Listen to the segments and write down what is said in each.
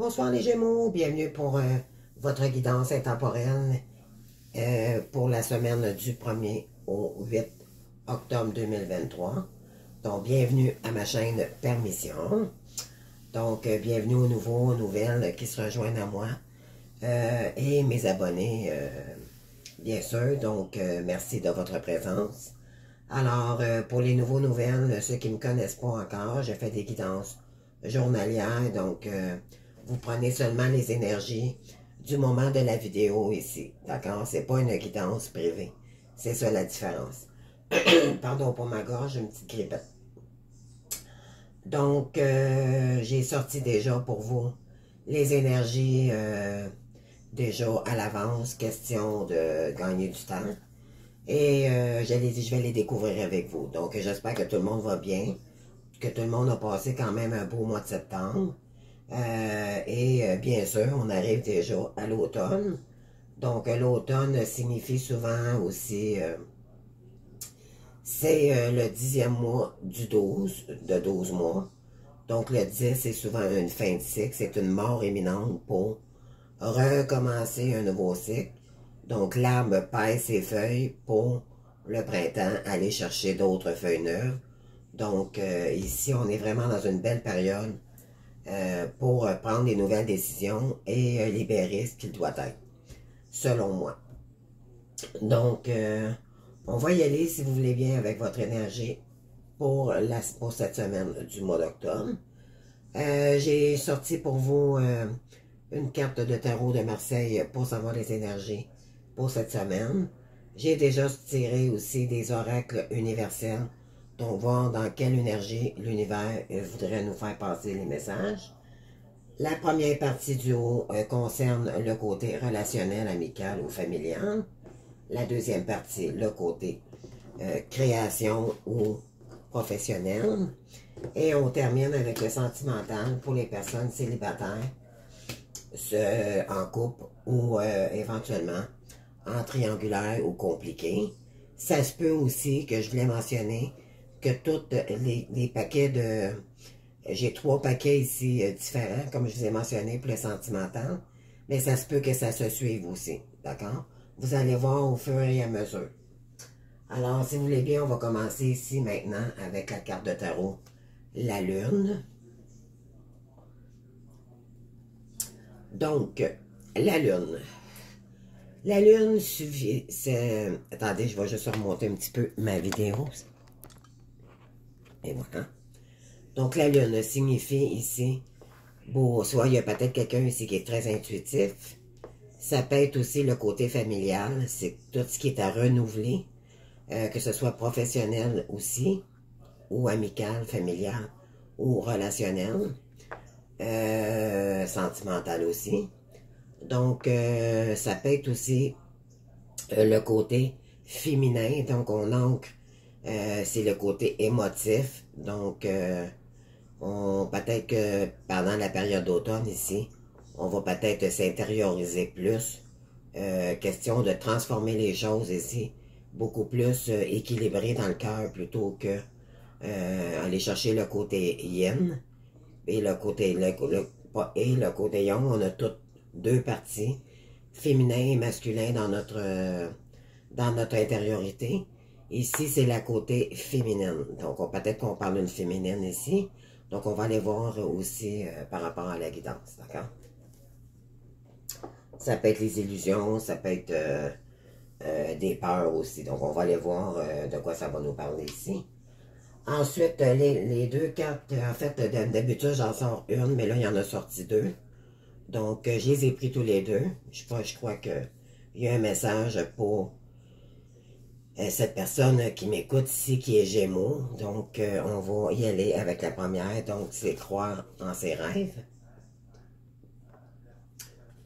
Bonsoir les Gémeaux, bienvenue pour votre guidance intemporelle pour la semaine du 1er au 8 octobre 2023. Donc, bienvenue à ma chaîne Permission. Donc, bienvenue aux nouveaux, aux nouvelles qui se rejoignent à moi et mes abonnés, bien sûr. Donc, merci de votre présence. Alors, pour les nouveaux nouvelles, ceux qui ne me connaissent pas encore, je fais des guidances journalières. Donc, vous prenez seulement les énergies du moment de la vidéo ici. D'accord? C'est pas une guidance privée. C'est ça la différence. Pardon pour ma gorge, une petite grippette. Donc, j'ai sorti déjà pour vous les énergies déjà à l'avance, question de gagner du temps. Et je vais les découvrir avec vous. Donc, j'espère que tout le monde va bien, que tout le monde a passé quand même un beau mois de septembre. Bien sûr, on arrive déjà à l'automne. Donc, l'automne signifie souvent aussi, c'est le 10e mois du 12, de 12 mois. Donc, le 10, c'est souvent une fin de cycle, c'est une mort imminente pour recommencer un nouveau cycle. Donc, l'arbre perd ses feuilles pour le printemps, aller chercher d'autres feuilles neuves. Donc, ici, on est vraiment dans une belle période pour prendre des nouvelles décisions et libérer ce qu'il doit être, selon moi. Donc, on va y aller, si vous voulez bien, avec votre énergie pour cette semaine du mois d'octobre. J'ai sorti pour vous une carte de tarot de Marseille pour savoir les énergies pour cette semaine. J'ai déjà tiré aussi des oracles universels, donc voir dans quelle énergie l'univers voudrait nous faire passer les messages. La première partie du haut concerne le côté relationnel, amical ou familial. La deuxième partie, le côté création ou professionnel. Et on termine avec le sentimental pour les personnes célibataires, en couple ou éventuellement en triangulaire ou compliqué. Ça se peut aussi que je voulais mentionner que tous les paquets de... J'ai 3 paquets ici différents, comme je vous ai mentionné, pour le sentimental. Mais ça se peut que ça se suive aussi, d'accord? Vous allez voir au fur et à mesure. Alors, si vous voulez bien, on va commencer ici maintenant avec la carte de tarot, la Lune. Donc, la Lune. La Lune suffit... Attendez, je vais juste remonter un petit peu ma vidéo. Et voilà. Donc, la Lune signifie ici, bon, soit il y a peut-être quelqu'un ici qui est très intuitif. Ça peut être aussi le côté familial, c'est tout ce qui est à renouveler, que ce soit professionnel aussi, ou amical, familial, ou relationnel, sentimental aussi. Donc, ça peut être aussi le côté féminin, donc on ancre, c'est le côté émotif, donc peut-être que pendant la période d'automne ici, on va peut-être s'intérioriser plus, question de transformer les choses ici, beaucoup plus équilibré dans le cœur plutôt que aller chercher le côté yin et le côté le côté yang. On a toutes deux parties, féminin et masculin dans notre intériorité. Ici, c'est la côté féminine. Donc, peut-être qu'on parle d'une féminine ici. Donc, on va aller voir aussi par rapport à la guidance, d'accord? Ça peut être les illusions, ça peut être des peurs aussi. Donc, on va aller voir de quoi ça va nous parler ici. Ensuite, les deux cartes, en fait, d'habitude, j'en sors une, mais là, il y en a sorti 2. Donc, je les ai pris tous les deux. Je crois qu'il y a un message pour cette personne qui m'écoute ici, qui est Gémeaux. Donc, on va y aller avec la première. Donc, c'est croire en ses rêves.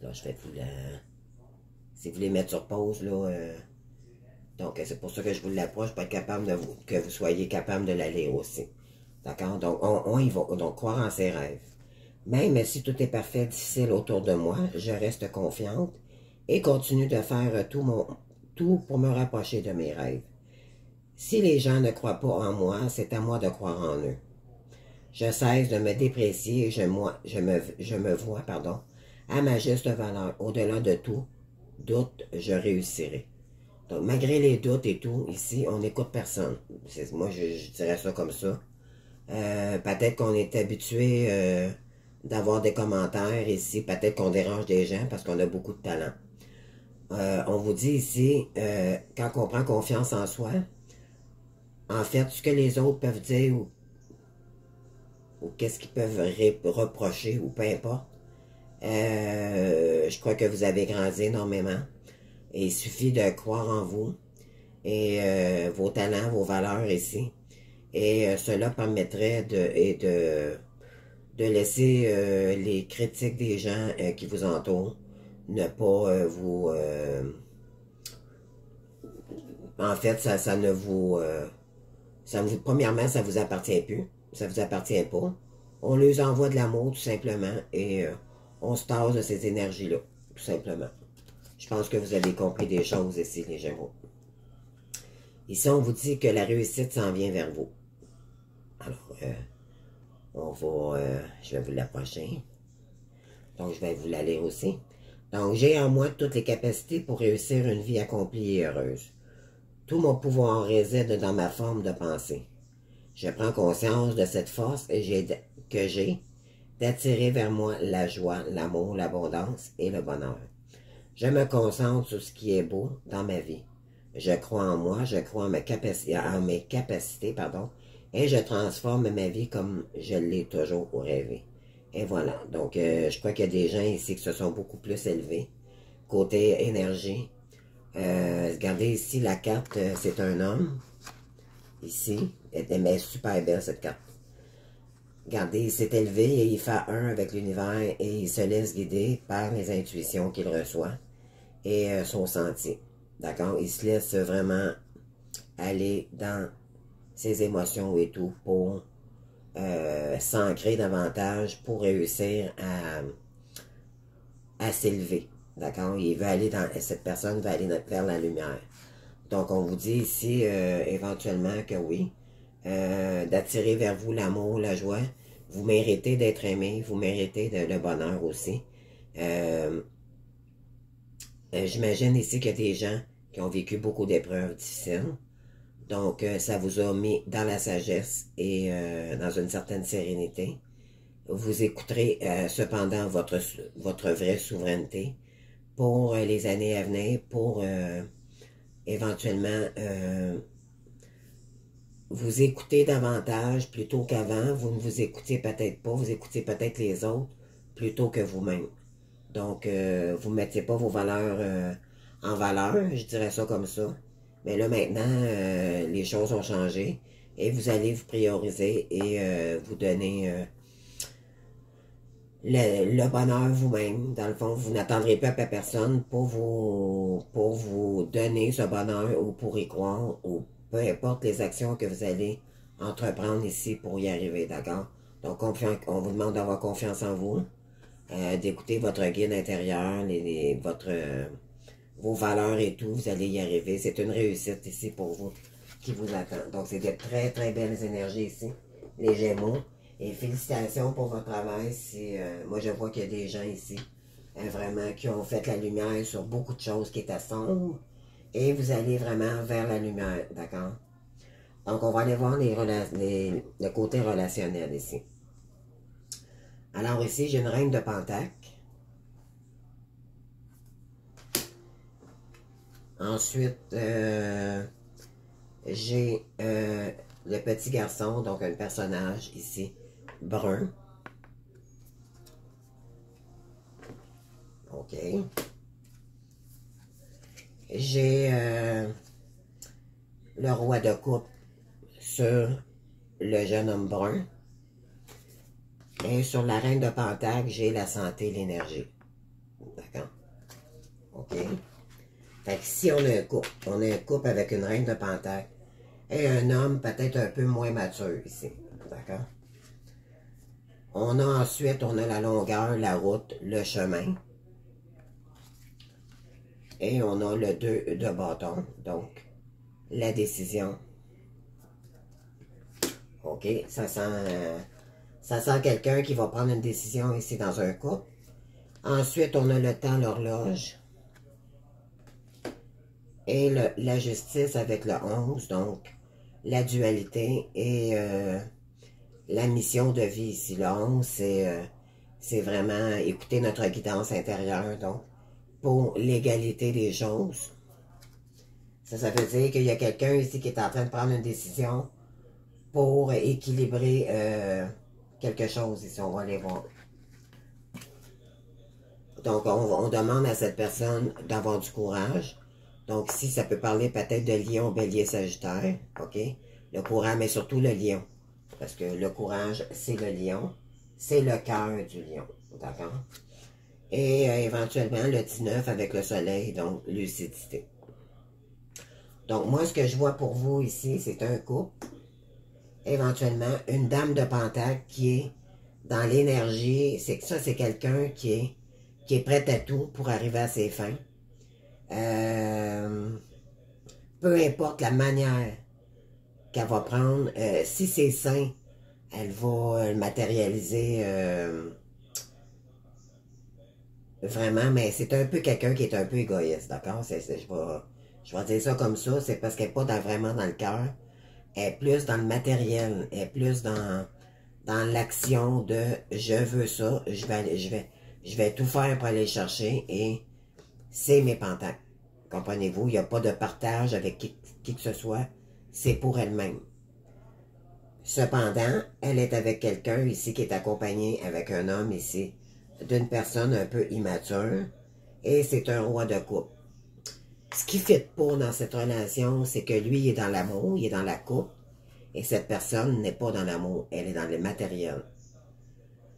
Là, je vais vous la... Si vous voulez mettre sur pause, là... Donc, c'est pour ça que je vous l'approche, pour être capable que vous soyez capable de la lire aussi. D'accord? Donc, on y va. Donc, croire en ses rêves. Même si tout est parfait, difficile autour de moi, je reste confiante et continue de faire tout pour me rapprocher de mes rêves. Si les gens ne croient pas en moi, c'est à moi de croire en eux. Je cesse de me déprécier et je me vois, pardon, à ma juste valeur. Au-delà de tout doute, je réussirai. Donc, malgré les doutes et tout, ici, on n'écoute personne. Moi, je dirais ça comme ça. Peut-être qu'on est habitué d'avoir des commentaires ici. Peut-être qu'on dérange des gens parce qu'on a beaucoup de talent. On vous dit ici, quand on prend confiance en soi, en fait, ce que les autres peuvent dire ou qu'est-ce qu'ils peuvent reprocher ou peu importe, je crois que vous avez grandi énormément. Et il suffit de croire en vous et vos talents, vos valeurs ici. Et cela permettrait de laisser les critiques des gens qui vous entourent ne pas vous... en fait, ça ne vous... premièrement, ça vous appartient plus. Ça vous appartient pas. On leur envoie de l'amour, tout simplement, et on se tasse de ces énergies-là, tout simplement. Je pense que vous avez compris des choses ici, les Gémeaux. Ici, on vous dit que la réussite s'en vient vers vous. Alors, je vais vous l'approcher. Donc, je vais vous la lire aussi. Donc, j'ai en moi toutes les capacités pour réussir une vie accomplie et heureuse. Tout mon pouvoir réside dans ma forme de pensée. Je prends conscience de cette force que j'ai d'attirer vers moi la joie, l'amour, l'abondance et le bonheur. Je me concentre sur ce qui est beau dans ma vie. Je crois en moi, je crois en mes capacités, pardon, et je transforme ma vie comme je l'ai toujours rêvé. Et voilà. Donc, je crois qu'il y a des gens ici qui se sont beaucoup plus élevés. Côté énergie. Regardez ici, la carte, c'est un homme. Ici. Elle est super belle, cette carte. Regardez, il s'est élevé et il fait un avec l'univers et il se laisse guider par les intuitions qu'il reçoit et son sentier. D'accord? Il se laisse vraiment aller dans ses émotions et tout pour s'ancrer davantage pour réussir à s'élever. D'accord? Il veut aller dans... Cette personne va aller vers la lumière. Donc, on vous dit ici, éventuellement, que oui, d'attirer vers vous l'amour, la joie. Vous méritez d'être aimé, vous méritez le bonheur aussi. J'imagine ici qu'il y a des gens qui ont vécu beaucoup d'épreuves difficiles. Donc, ça vous a mis dans la sagesse et dans une certaine sérénité. Vous écouterez cependant votre vraie souveraineté pour les années à venir, pour éventuellement vous écouter davantage plutôt qu'avant. Vous ne vous écoutez peut-être pas, vous écoutez peut-être les autres plutôt que vous-même. Donc, vous ne mettez pas vos valeurs en valeur, je dirais ça comme ça. Mais là, maintenant, les choses ont changé et vous allez vous prioriser et vous donner le bonheur vous-même. Dans le fond, vous n'attendrez pas à personne pour vous donner ce bonheur ou pour y croire ou peu importe les actions que vous allez entreprendre ici pour y arriver, d'accord? Donc, on vous demande d'avoir confiance en vous, d'écouter votre guide intérieur, vos valeurs et tout, vous allez y arriver. C'est une réussite ici pour vous qui vous attend. Donc, c'est de très, très belles énergies ici, les Gémeaux. Et félicitations pour votre travail. Moi, je vois qu'il y a des gens ici, vraiment, qui ont fait la lumière sur beaucoup de choses qui étaient sombres. Et vous allez vraiment vers la lumière, d'accord? Donc, on va aller voir le côté relationnel ici. Alors ici, j'ai une reine de Pentacle. Ensuite, j'ai le petit garçon, donc un personnage ici, brun. OK. J'ai le roi de coupe sur le jeune homme brun. Et sur la reine de Pentacle, j'ai la santé et l'énergie. D'accord? OK. Fait que si on a un couple avec une reine de Pentacle et un homme peut-être un peu moins mature ici. D'accord? On a ensuite, on a la longueur, la route, le chemin. Et on a le 2 de bâton, donc la décision. OK, ça sent Ça sent quelqu'un qui va prendre une décision ici dans un couple. Ensuite, on a le temps, l'horloge. Et la justice avec le 11, donc la dualité et la mission de vie ici. Le 11, c'est vraiment écouter notre guidance intérieure, donc pour l'égalité des choses. Ça veut dire qu'il y a quelqu'un ici qui est en train de prendre une décision pour équilibrer quelque chose ici. On va aller voir. Donc, on demande à cette personne d'avoir du courage. Donc, ici, ça peut parler peut-être de lion, bélier, sagittaire. OK? Le courage, mais surtout le lion. Parce que le courage, c'est le lion. C'est le cœur du lion. D'accord? Et éventuellement, le 19 avec le soleil, donc lucidité. Donc, moi, ce que je vois pour vous ici, c'est un couple. Éventuellement, une dame de pentacle qui est dans l'énergie. C'est que ça, c'est quelqu'un qui est prête à tout pour arriver à ses fins. Peu importe la manière qu'elle va prendre, si c'est sain, elle va le matérialiser vraiment, mais c'est un peu quelqu'un qui est un peu égoïste, d'accord? Je vais dire ça comme ça, c'est parce qu'elle n'est pas vraiment dans le cœur, elle est plus dans le matériel, elle est plus dans l'action de je veux ça, je vais tout faire pour aller chercher et c'est mes pentacles. Comprenez-vous, il n'y a pas de partage avec qui que ce soit, c'est pour elle-même. Cependant, elle est avec quelqu'un ici qui est accompagné avec un homme ici, d'une personne un peu immature, et c'est un roi de coupe. Ce qui ne fit pas dans cette relation, c'est que lui il est dans l'amour, il est dans la coupe, et cette personne n'est pas dans l'amour, elle est dans le matériel.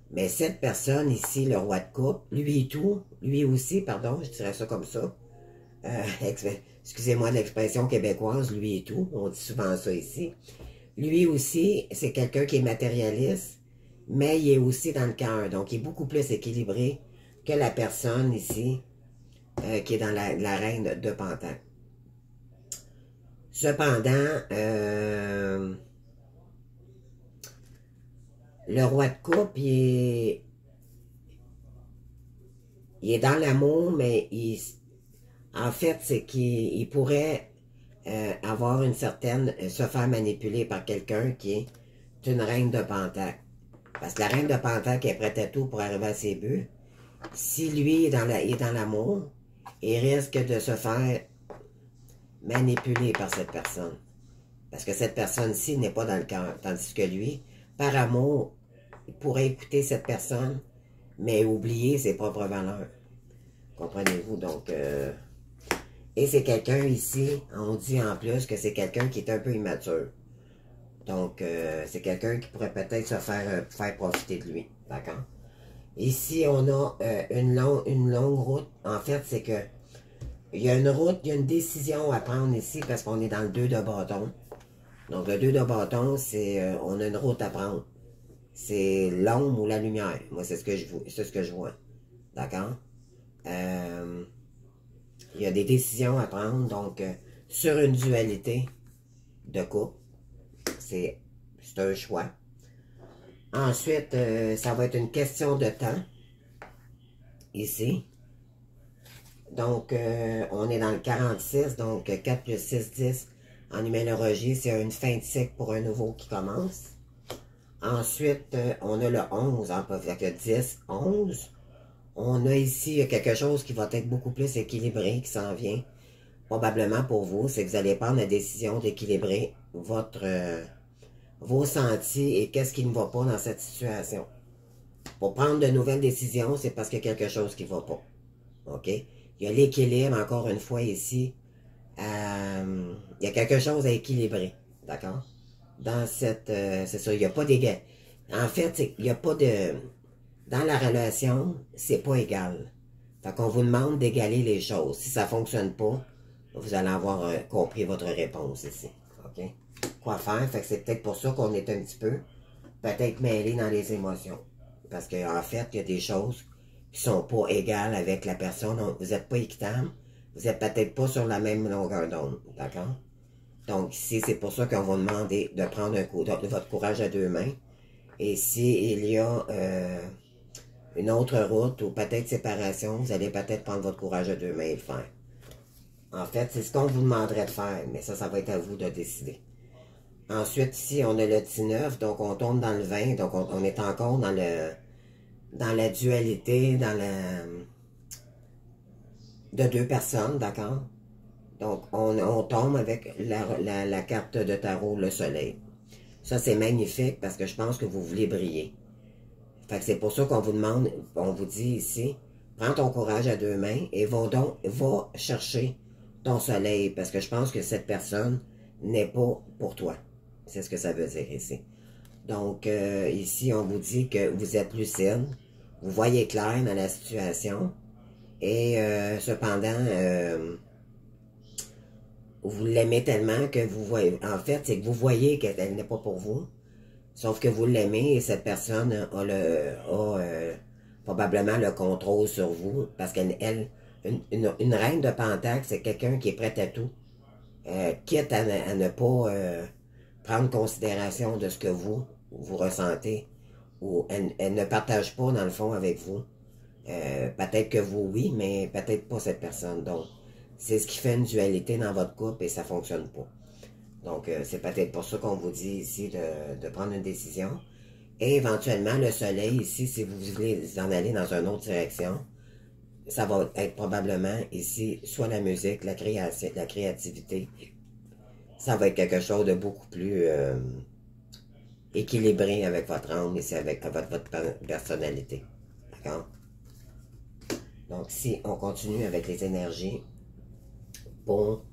Mais cette personne ici, le roi de coupe, lui aussi, pardon, je dirais ça comme ça, excusez-moi de l'expression québécoise, lui et tout, on dit souvent ça ici. Lui aussi, c'est quelqu'un qui est matérialiste, mais il est aussi dans le cœur, donc il est beaucoup plus équilibré que la personne ici, qui est dans la reine de Pentacle. Cependant, le roi de coupe, il est dans l'amour, mais en fait, c'est qu'il pourrait avoir une certaine, se faire manipuler par quelqu'un qui est une reine de Pentacle. Parce que la reine de Pentacle est prête à tout pour arriver à ses buts. Si lui est dans l'amour, il risque de se faire manipuler par cette personne. Parce que cette personne-ci n'est pas dans le cœur. Tandis que lui, par amour, il pourrait écouter cette personne, mais oublier ses propres valeurs. Comprenez-vous? Donc, et c'est quelqu'un ici, on dit en plus que c'est quelqu'un qui est un peu immature. Donc, c'est quelqu'un qui pourrait peut-être se faire profiter de lui. D'accord? Ici, on a une longue route. En fait, c'est que il y a une route, il y a une décision à prendre ici parce qu'on est dans le 2 de bâton. Donc, le 2 de bâton, c'est on a une route à prendre. C'est l'ombre ou la lumière. Moi, c'est ce que je vois. D'accord? Il y a des décisions à prendre, donc, sur une dualité de couple. C'est un choix. Ensuite, ça va être une question de temps. Ici. Donc, on est dans le 46, donc 4 plus 6, 10. En numérologie, c'est une fin de cycle pour un nouveau qui commence. Ensuite, on a le 11, hein, avec le 10, 11. On a ici quelque chose qui va être beaucoup plus équilibré, qui s'en vient. Probablement pour vous, c'est que vous allez prendre la décision d'équilibrer vos sentis et qu'est-ce qui ne va pas dans cette situation. Pour prendre de nouvelles décisions, c'est parce qu'il y a quelque chose qui ne va pas. OK? Il y a l'équilibre, encore une fois, ici. Il y a quelque chose à équilibrer. D'accord? Dans cette... c'est ça, il n'y a pas d'égal. En fait, il n'y a pas de... Dans la relation, c'est pas égal. Fait qu'on vous demande d'égaler les choses. Si ça ne fonctionne pas, vous allez avoir compris votre réponse ici. OK? Quoi faire? Fait que c'est peut-être pour ça qu'on est un petit peu peut-être mêlé dans les émotions. Parce qu'en fait, il y a des choses qui sont pas égales avec la personne. Vous n'êtes pas équitable. Vous n'êtes peut-être pas sur la même longueur d'onde. D'accord? Donc ici, c'est pour ça qu'on va demander de prendre de votre courage à deux mains Et s'il y a une autre route ou peut-être séparation, vous allez peut-être prendre votre courage à deux mains et le faire. En fait, c'est ce qu'on vous demanderait de faire, mais ça va être à vous de décider. Ensuite, ici, on a le 19, donc on tombe dans le 20, donc on est encore dans la dualité, de deux personnes, d'accord? Donc, on tombe avec la carte de tarot, le soleil. Ça, c'est magnifique parce que je pense que vous voulez briller. Fait que c'est pour ça qu'on vous demande, on vous dit ici, prends ton courage à deux mains et va chercher ton soleil parce que je pense que cette personne n'est pas pour toi. C'est ce que ça veut dire ici. Donc, ici, on vous dit que vous êtes lucide, vous voyez clair dans la situation et cependant, vous l'aimez tellement que vous voyez, en fait, c'est que vous voyez qu'elle n'est pas pour vous, sauf que vous l'aimez et cette personne a probablement le contrôle sur vous, parce une reine de Pentacle, c'est quelqu'un qui est prêt à tout, quitte à ne pas prendre considération de ce que vous ressentez, ou elle ne partage pas dans le fond avec vous. Peut-être que vous, oui, mais peut-être pas cette personne. Donc, c'est ce qui fait une dualité dans votre couple et ça fonctionne pas. Donc, c'est peut-être pour ça qu'on vous dit ici de prendre une décision. Et éventuellement, le soleil ici, si vous voulez en aller dans une autre direction, ça va être probablement ici, soit la musique, la créativité. Ça va être quelque chose de beaucoup plus équilibré avec votre âme et avec votre personnalité. D'accord? Donc, si on continue avec les énergies pour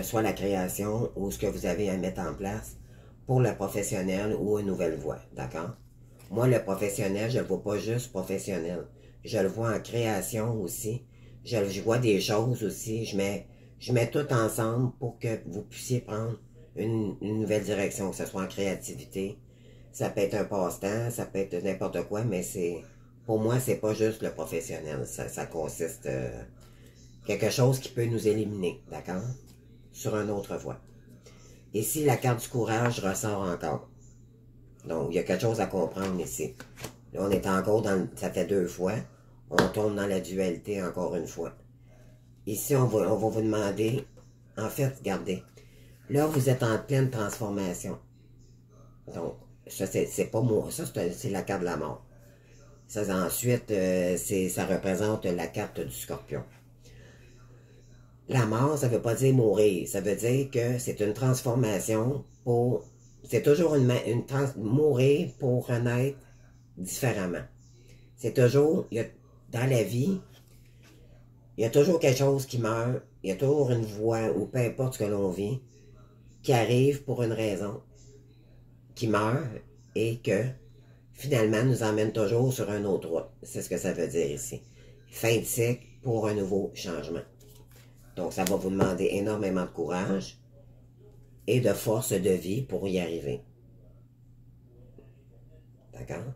soit la création ou ce que vous avez à mettre en place pour le professionnel ou une nouvelle voie, d'accord? Moi, le professionnel, je ne le vois pas juste professionnel. Je le vois en création aussi. Je vois des choses aussi. Je mets tout ensemble pour que vous puissiez prendre une nouvelle direction, que ce soit en créativité. Ça peut être un passe-temps, ça peut être n'importe quoi, mais pour moi, c'est pas juste le professionnel. Ça consiste quelque chose qui peut nous éliminer, d'accord? Sur une autre voie. Ici, la carte du courage ressort encore. Donc, il y a quelque chose à comprendre ici. Là, on est encore ça fait deux fois. On tombe dans la dualité encore une fois. Ici, on va vous demander, en fait, regardez. Là, vous êtes en pleine transformation. Donc, ça, c'est pas moi. Ça, c'est la carte de la mort. Ça, ensuite, ça représente la carte du scorpion. La mort, ça veut pas dire mourir. Ça veut dire que c'est une transformation pour... C'est toujours mourir pour renaître différemment. C'est toujours... dans la vie, il y a toujours quelque chose qui meurt. Il y a toujours une voie, ou peu importe ce que l'on vit, qui arrive pour une raison, qui meurt et que finalement nous emmène toujours sur un autre route. C'est ce que ça veut dire ici. Fin de cycle pour un nouveau changement. Donc, ça va vous demander énormément de courage et de force de vie pour y arriver. D'accord?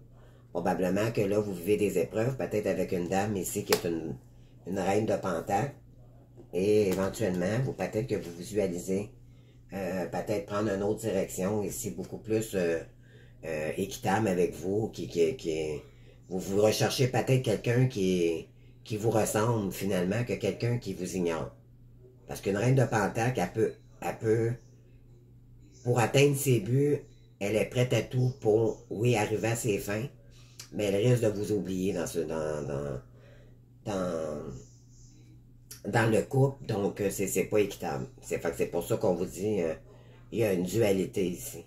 Probablement que là, vous vivez des épreuves, peut-être avec une dame ici qui est une reine de Pentacle. Et éventuellement, peut-être que vous visualisez peut-être prendre une autre direction ici, beaucoup plus équitable avec vous, vous recherchez peut-être quelqu'un qui vous ressemble finalement que quelqu'un qui vous ignore. Parce qu'une reine de Pentacle, elle peut, pour atteindre ses buts, elle est prête à tout pour, oui, arriver à ses fins, mais elle risque de vous oublier dans le couple, donc c'est pas équitable. C'est pour ça qu'on vous dit, il y a une dualité ici.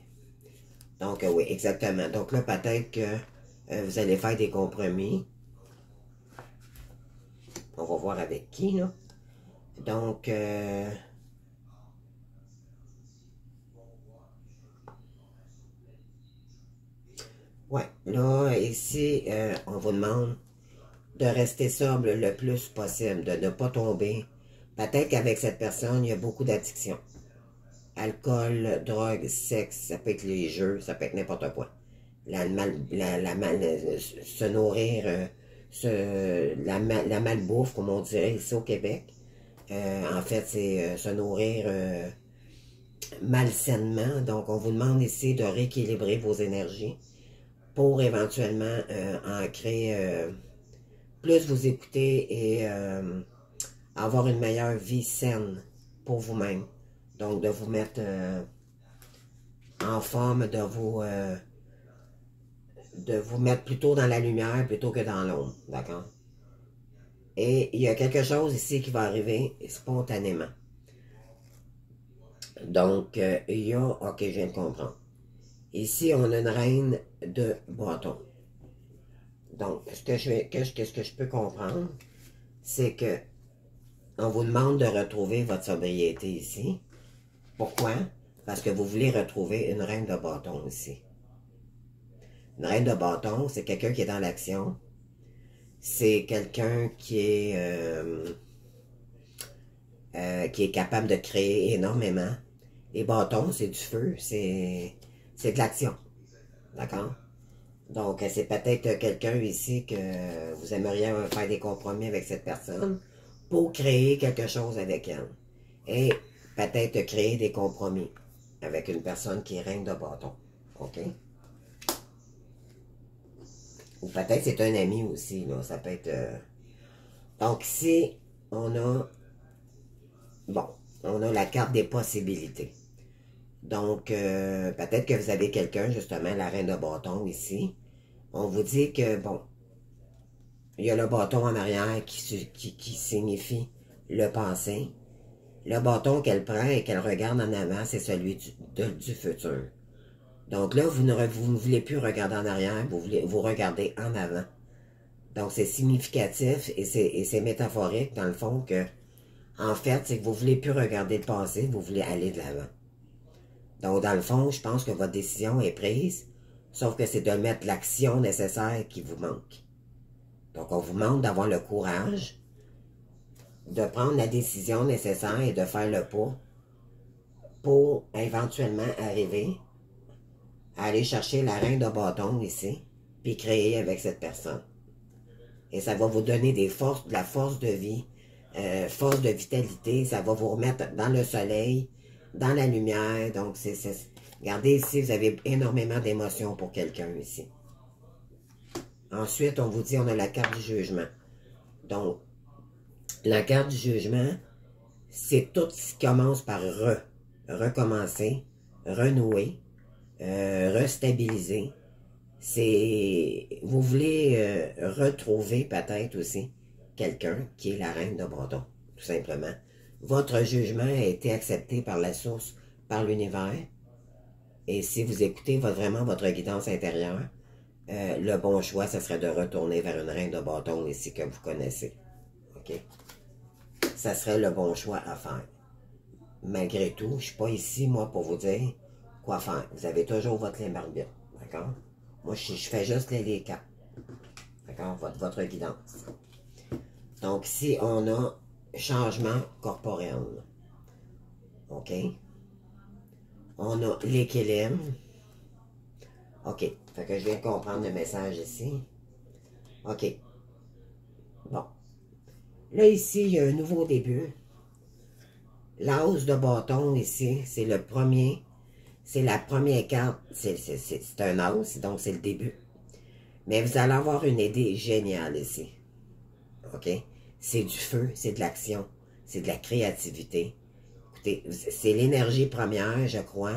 Donc, oui, exactement. Donc là, peut-être que vous allez faire des compromis. On va voir avec qui, là. Donc, ouais, là, ici, on vous demande de rester sobre le plus possible, de ne pas tomber. Peut-être qu'avec cette personne, il y a beaucoup d'addiction. Alcool, drogue, sexe, ça peut être les jeux, ça peut être n'importe quoi. Se nourrir, la malbouffe, comme on dirait ici au Québec. En fait, c'est se nourrir malsainement. Donc, on vous demande ici de rééquilibrer vos énergies pour éventuellement ancrer, plus vous écouter et avoir une meilleure vie saine pour vous-même. Donc, de vous mettre en forme, de vous mettre plutôt dans la lumière plutôt que dans l'ombre, d'accord? Et il y a quelque chose ici qui va arriver spontanément. Donc, il y a... Ok, je viens de comprendre. Ici, on a une reine de bâton. Donc, qu'est-ce que je peux comprendre, c'est que on vous demande de retrouver votre sobriété ici. Pourquoi? Parce que vous voulez retrouver une reine de bâton ici. Une reine de bâton, c'est quelqu'un qui est dans l'action. C'est quelqu'un qui est capable de créer énormément. Les bâtons, c'est du feu, c'est de l'action. D'accord? Donc, c'est peut-être quelqu'un ici que vous aimeriez faire des compromis avec cette personne pour créer quelque chose avec elle. Et peut-être créer des compromis avec une personne qui est reine de bâton. OK? Ou peut-être c'est un ami aussi, là. Ça peut être... Donc, ici, on a... Bon, on a la carte des possibilités. Donc, peut-être que vous avez quelqu'un, justement, la reine de bâton ici. On vous dit que, bon, il y a le bâton en arrière qui signifie le passé. Le bâton qu'elle prend et qu'elle regarde en avant, c'est celui du futur. Donc là, vous ne voulez plus regarder en arrière, vous regardez en avant. Donc c'est significatif et c'est métaphorique dans le fond que, en fait, c'est que vous ne voulez plus regarder le passé, vous voulez aller de l'avant. Donc dans le fond, je pense que votre décision est prise, sauf que c'est de mettre l'action nécessaire qui vous manque. Donc on vous demande d'avoir le courage de prendre la décision nécessaire et de faire le pas pour éventuellement arriver à aller chercher la reine de bâton ici, puis créer avec cette personne. Et ça va vous donner des forces, de la force de vie, force de vitalité, ça va vous remettre dans le soleil, dans la lumière. Donc, regardez ici, vous avez énormément d'émotions pour quelqu'un ici. Ensuite, on vous dit, on a la carte du jugement. Donc, la carte du jugement, c'est tout ce qui commence par recommencer, renouer, restabiliser. Vous voulez retrouver peut-être aussi quelqu'un qui est la reine de bâton, tout simplement. Votre jugement a été accepté par la source, par l'univers. Et si vous écoutez vraiment votre guidance intérieure, le bon choix, ce serait de retourner vers une reine de bâton ici que vous connaissez. OK? Ça serait le bon choix à faire. Malgré tout, je ne suis pas ici, moi, pour vous dire quoi faire. Vous avez toujours votre libre arbitre. D'accord? Moi, je fais juste les cartes. D'accord? Votre guidance. Donc, ici, on a changement corporel. OK? On a l'équilibre. OK. Fait que je viens de comprendre le message ici. OK. Bon. Là, ici, il y a un nouveau début. L'as de bâton, ici, c'est le premier. C'est la première carte. C'est un as, donc c'est le début. Mais vous allez avoir une idée géniale ici. OK? C'est du feu, c'est de l'action, c'est de la créativité. Écoutez, c'est l'énergie première, je crois,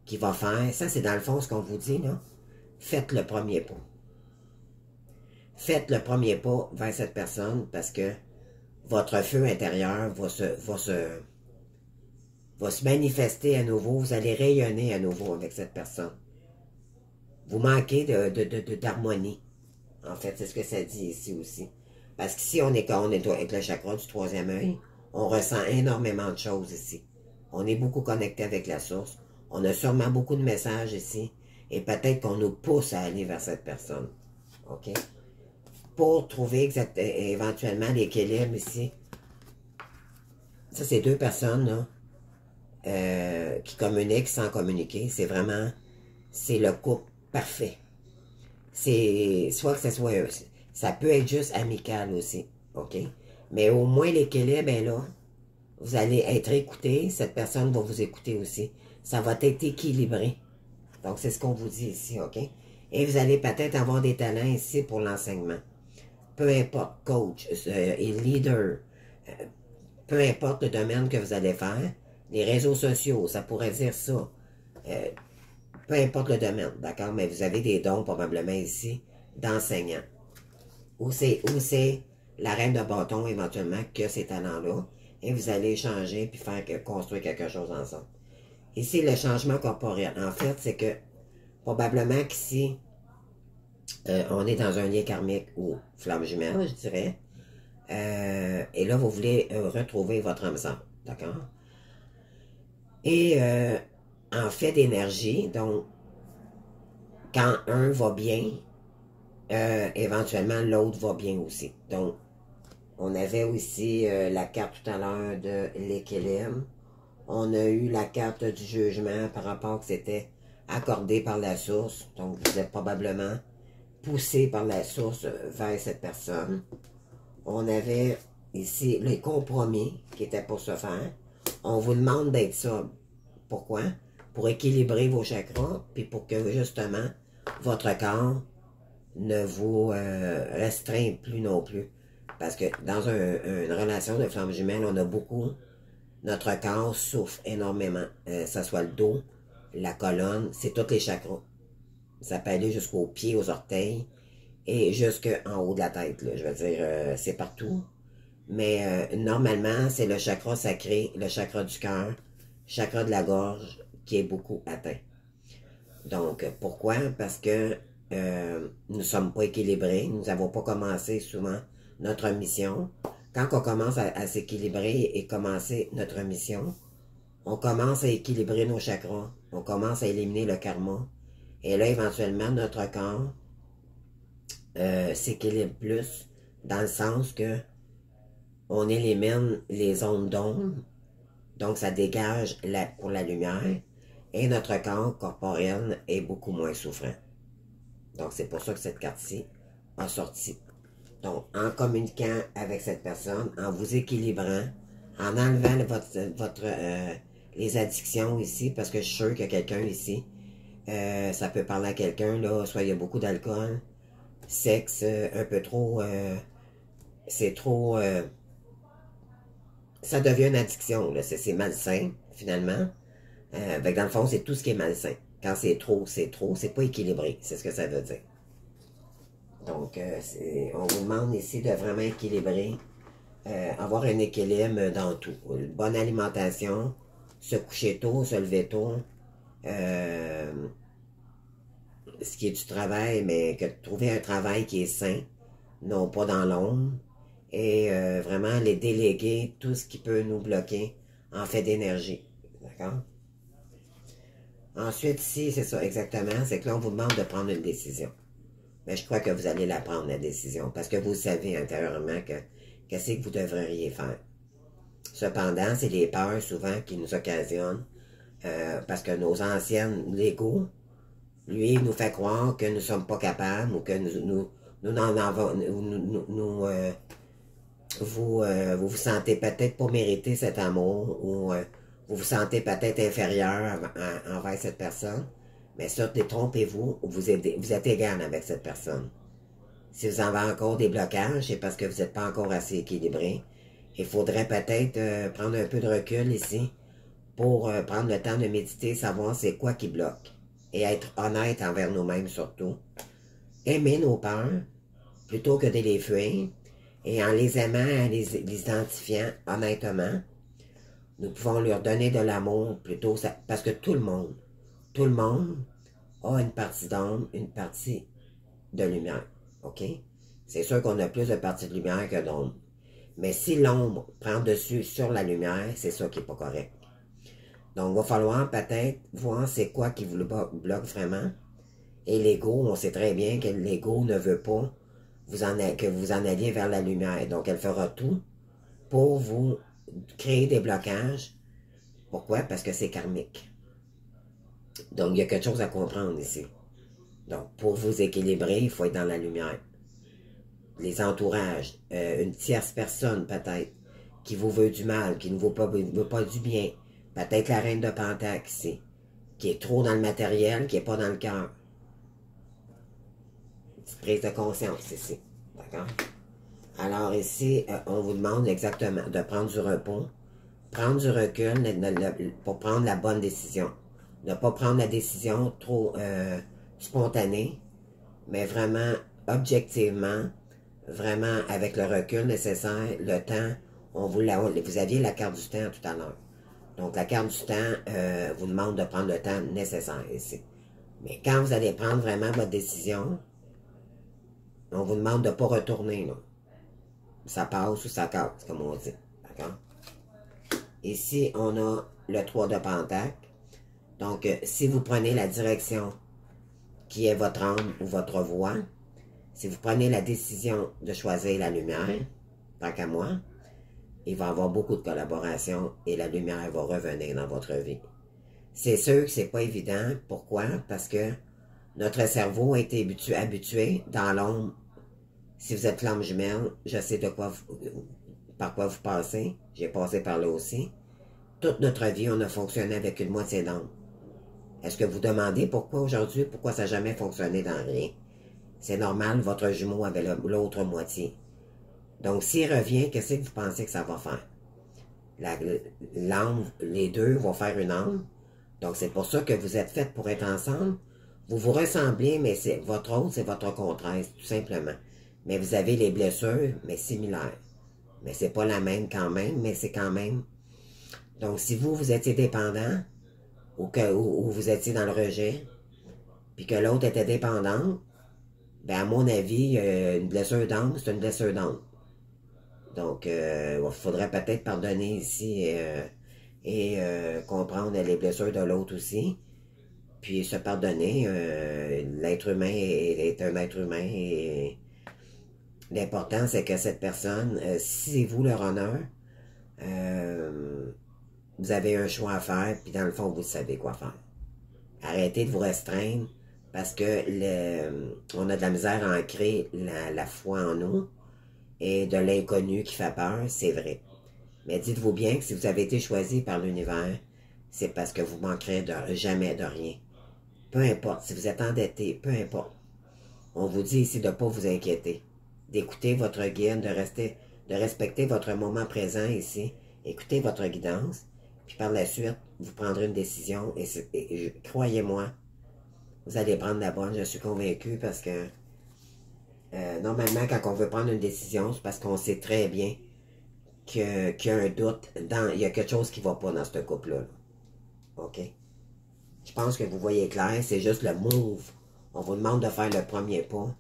qui va faire. Ça, c'est dans le fond ce qu'on vous dit, là. Faites le premier pas. Faites le premier pas vers cette personne parce que votre feu intérieur va se manifester à nouveau. Vous allez rayonner à nouveau avec cette personne. Vous manquez d'harmonie. En fait, c'est ce que ça dit ici aussi. Parce qu'ici, on est avec le chakra du troisième œil, on ressent énormément de choses ici. On est beaucoup connecté avec la source. On a sûrement beaucoup de messages ici. Et peut-être qu'on nous pousse à aller vers cette personne. OK? Pour trouver éventuellement l'équilibre ici. Ça, c'est deux personnes, là, qui communiquent sans communiquer. C'est vraiment, c'est le couple parfait. C'est soit que ça peut être juste amical aussi, OK? Mais au moins l'équilibre est là. Vous allez être écouté, cette personne va vous écouter aussi. Ça va être équilibré. Donc c'est ce qu'on vous dit ici, OK? Et vous allez peut-être avoir des talents ici pour l'enseignement. Peu importe, coach et leader, peu importe le domaine que vous allez faire, les réseaux sociaux, ça pourrait dire ça. Peu importe le domaine, d'accord? Mais vous avez des dons probablement ici d'enseignants. Ou c'est la reine de bâton éventuellement que ces talents-là. Et vous allez échanger puis faire construire quelque chose ensemble. Ici, le changement corporel. En fait, c'est que probablement qu'ici, on est dans un lien karmique ou flamme jumelle, je dirais. Et là, vous voulez retrouver votre âme sœur, d'accord? Et en fait d'énergie, donc, quand un va bien, éventuellement l'autre va bien aussi. Donc, on avait aussi la carte tout à l'heure de l'équilibre. On a eu la carte du jugement par rapport que c'était accordé par la source. Donc, vous êtes probablement poussé par la source vers cette personne. On avait ici les compromis qui étaient pour se faire. On vous demande d'être sobre. Pourquoi? Pour équilibrer vos chakras, puis pour que justement votre corps ne vous restreigne plus non plus. Parce que dans une relation de flamme jumelle, on a beaucoup, notre corps souffre énormément. Que ce soit le dos, la colonne, c'est tous les chakras. Ça peut aller jusqu'aux pieds, aux orteils, et jusqu'en haut de la tête. Là. Je veux dire, c'est partout. Mais normalement, c'est le chakra sacré, le chakra du cœur, le chakra de la gorge, qui est beaucoup atteint. Donc, pourquoi? Parce que nous ne sommes pas équilibrés, nous n'avons pas commencé souvent notre mission. Quand on commence à s'équilibrer et commencer notre mission, on commence à équilibrer nos chakras, on commence à éliminer le karma. Et là, éventuellement, notre corps s'équilibre plus, dans le sens que on élimine les ondes d'ombre, donc ça dégage pour la lumière, et notre corps corporel est beaucoup moins souffrant. Donc c'est pour ça que cette carte-ci a sorti. Donc en communiquant avec cette personne, en vous équilibrant, en enlevant les addictions ici, parce que je suis sûr qu'il y a quelqu'un ici, ça peut parler à quelqu'un, là, soit il y a beaucoup d'alcool, sexe, un peu trop, c'est trop, ça devient une addiction, là, c'est malsain, finalement. Dans le fond, c'est tout ce qui est malsain. Quand c'est trop, c'est pas équilibré, c'est ce que ça veut dire. Donc, on vous demande ici de vraiment équilibrer, avoir un équilibre dans tout. Une bonne alimentation, se coucher tôt, se lever tôt, ce qui est du travail, mais que trouver un travail qui est sain, non pas dans l'ombre, et vraiment les déléguer tout ce qui peut nous bloquer en fait d'énergie. D'accord? Ensuite, ici, c'est ça, exactement, c'est que là, on vous demande de prendre une décision. Mais je crois que vous allez la prendre, la décision, parce que vous savez intérieurement que qu'est-ce que vous devriez faire. Cependant, c'est les peurs souvent qui nous occasionnent, parce que nos anciennes, l'ego, lui, nous fait croire que nous ne sommes pas capables, ou que vous vous sentez peut-être pas mériter cet amour, ou vous vous sentez peut-être inférieur envers cette personne. Mais ça, détrompez-vous, vous êtes égal avec cette personne. Si vous avez encore des blocages, c'est parce que vous n'êtes pas encore assez équilibré. Il faudrait peut-être prendre un peu de recul ici pour prendre le temps de méditer, savoir c'est quoi qui bloque. Et être honnête envers nous-mêmes surtout. Aimer nos peurs plutôt que de les fuir. Et en les aimant, en les identifiant honnêtement, nous pouvons leur donner de l'amour plutôt, parce que tout le monde a une partie d'ombre, une partie de lumière. OK? C'est sûr qu'on a plus de parties de lumière que d'ombre. Mais si l'ombre prend dessus sur la lumière, c'est ça qui n'est pas correct. Donc, il va falloir peut-être voir c'est quoi qui vous bloque vraiment. Et l'ego, on sait très bien que l'ego ne veut pas que vous en alliez vers la lumière. Donc, elle fera tout pour vous créer des blocages. Pourquoi? Parce que c'est karmique. Donc, il y a quelque chose à comprendre ici. Donc, pour vous équilibrer, il faut être dans la lumière. Les entourages, une tierce personne peut-être, qui vous veut du mal, qui ne veut pas du bien. Peut-être la reine de Pentacle ici, qui est trop dans le matériel, qui n'est pas dans le cœur. Petite prise de conscience ici. D'accord? Alors ici, on vous demande exactement de prendre du repos, prendre du recul pour prendre la bonne décision. Ne pas prendre la décision trop spontanée, mais vraiment objectivement, vraiment avec le recul nécessaire, le temps, vous aviez la carte du temps tout à l'heure. Donc la carte du temps vous demande de prendre le temps nécessaire ici. Mais quand vous allez prendre vraiment votre décision, on vous demande de ne pas retourner, là. Ça passe ou ça casse, comme on dit. D'accord? Ici, on a le 3 de Pentacle. Donc, si vous prenez la direction qui est votre âme ou votre voix, si vous prenez la décision de choisir la lumière, tant qu'à moi, il va y avoir beaucoup de collaboration et la lumière va revenir dans votre vie. C'est sûr que c'est pas évident. Pourquoi? Parce que notre cerveau a été habitué dans l'ombre. Si vous êtes flamme jumelle, je sais par quoi vous passez. J'ai passé par là aussi. Toute notre vie, on a fonctionné avec une moitié d'âme. Est-ce que vous demandez pourquoi aujourd'hui, pourquoi ça n'a jamais fonctionné dans rien? C'est normal, votre jumeau avait l'autre moitié. Donc, s'il revient, qu'est-ce que vous pensez que ça va faire? L'âme, les deux vont faire une âme. Donc, c'est pour ça que vous êtes faites pour être ensemble. Vous vous ressemblez, mais votre autre, c'est votre contraire, tout simplement. Mais vous avez les blessures, mais similaires. Mais c'est pas la même quand même, mais c'est quand même. Donc, si vous étiez dépendant, ou vous étiez dans le rejet, puis que l'autre était dépendant, ben à mon avis, une blessure d'âme, c'est une blessure d'âme. Donc, il faudrait peut-être pardonner ici et comprendre les blessures de l'autre aussi. Puis se pardonner. L'être humain est un être humain et l'important, c'est que cette personne, si c'est vous le runner, vous avez un choix à faire, puis dans le fond, vous savez quoi faire. Arrêtez de vous restreindre parce que on a de la misère à ancrer la foi en nous et de l'inconnu qui fait peur, c'est vrai. Mais dites-vous bien que si vous avez été choisi par l'univers, c'est parce que vous manquerez jamais de rien. Peu importe, si vous êtes endetté, peu importe. On vous dit ici de ne pas vous inquiéter, d'écouter votre guide, de respecter votre moment présent ici, écoutez votre guidance, puis par la suite, vous prendrez une décision et croyez-moi, vous allez prendre la bonne, je suis convaincu, parce que normalement, quand on veut prendre une décision, c'est parce qu'on sait très bien qu'il y a un doute, il y a quelque chose qui ne va pas dans ce couple-là. OK? Je pense que vous voyez clair, c'est juste le move. On vous demande de faire le premier pas,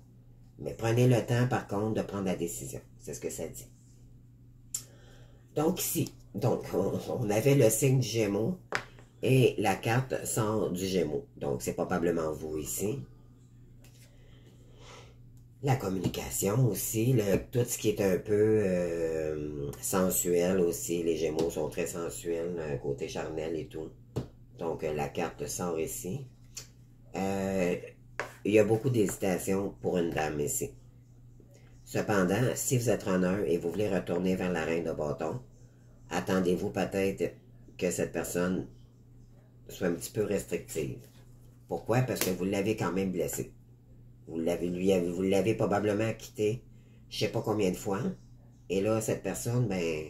mais prenez le temps, par contre, de prendre la décision. C'est ce que ça dit. Donc ici, on avait le signe du Gémeaux et la carte sort du Gémeaux. Donc, c'est probablement vous ici. La communication aussi, tout ce qui est un peu sensuel aussi. Les Gémeaux sont très sensuels, côté charnel et tout. Donc, la carte sort ici. Il y a beaucoup d'hésitation pour une dame ici. Cependant, si vous êtes honneur et vous voulez retourner vers la reine de bâton, attendez-vous peut-être que cette personne soit un petit peu restrictive. Pourquoi? Parce que vous l'avez quand même blessé. Vous l'avez probablement quitté, je ne sais pas combien de fois. Et là, cette personne, ben,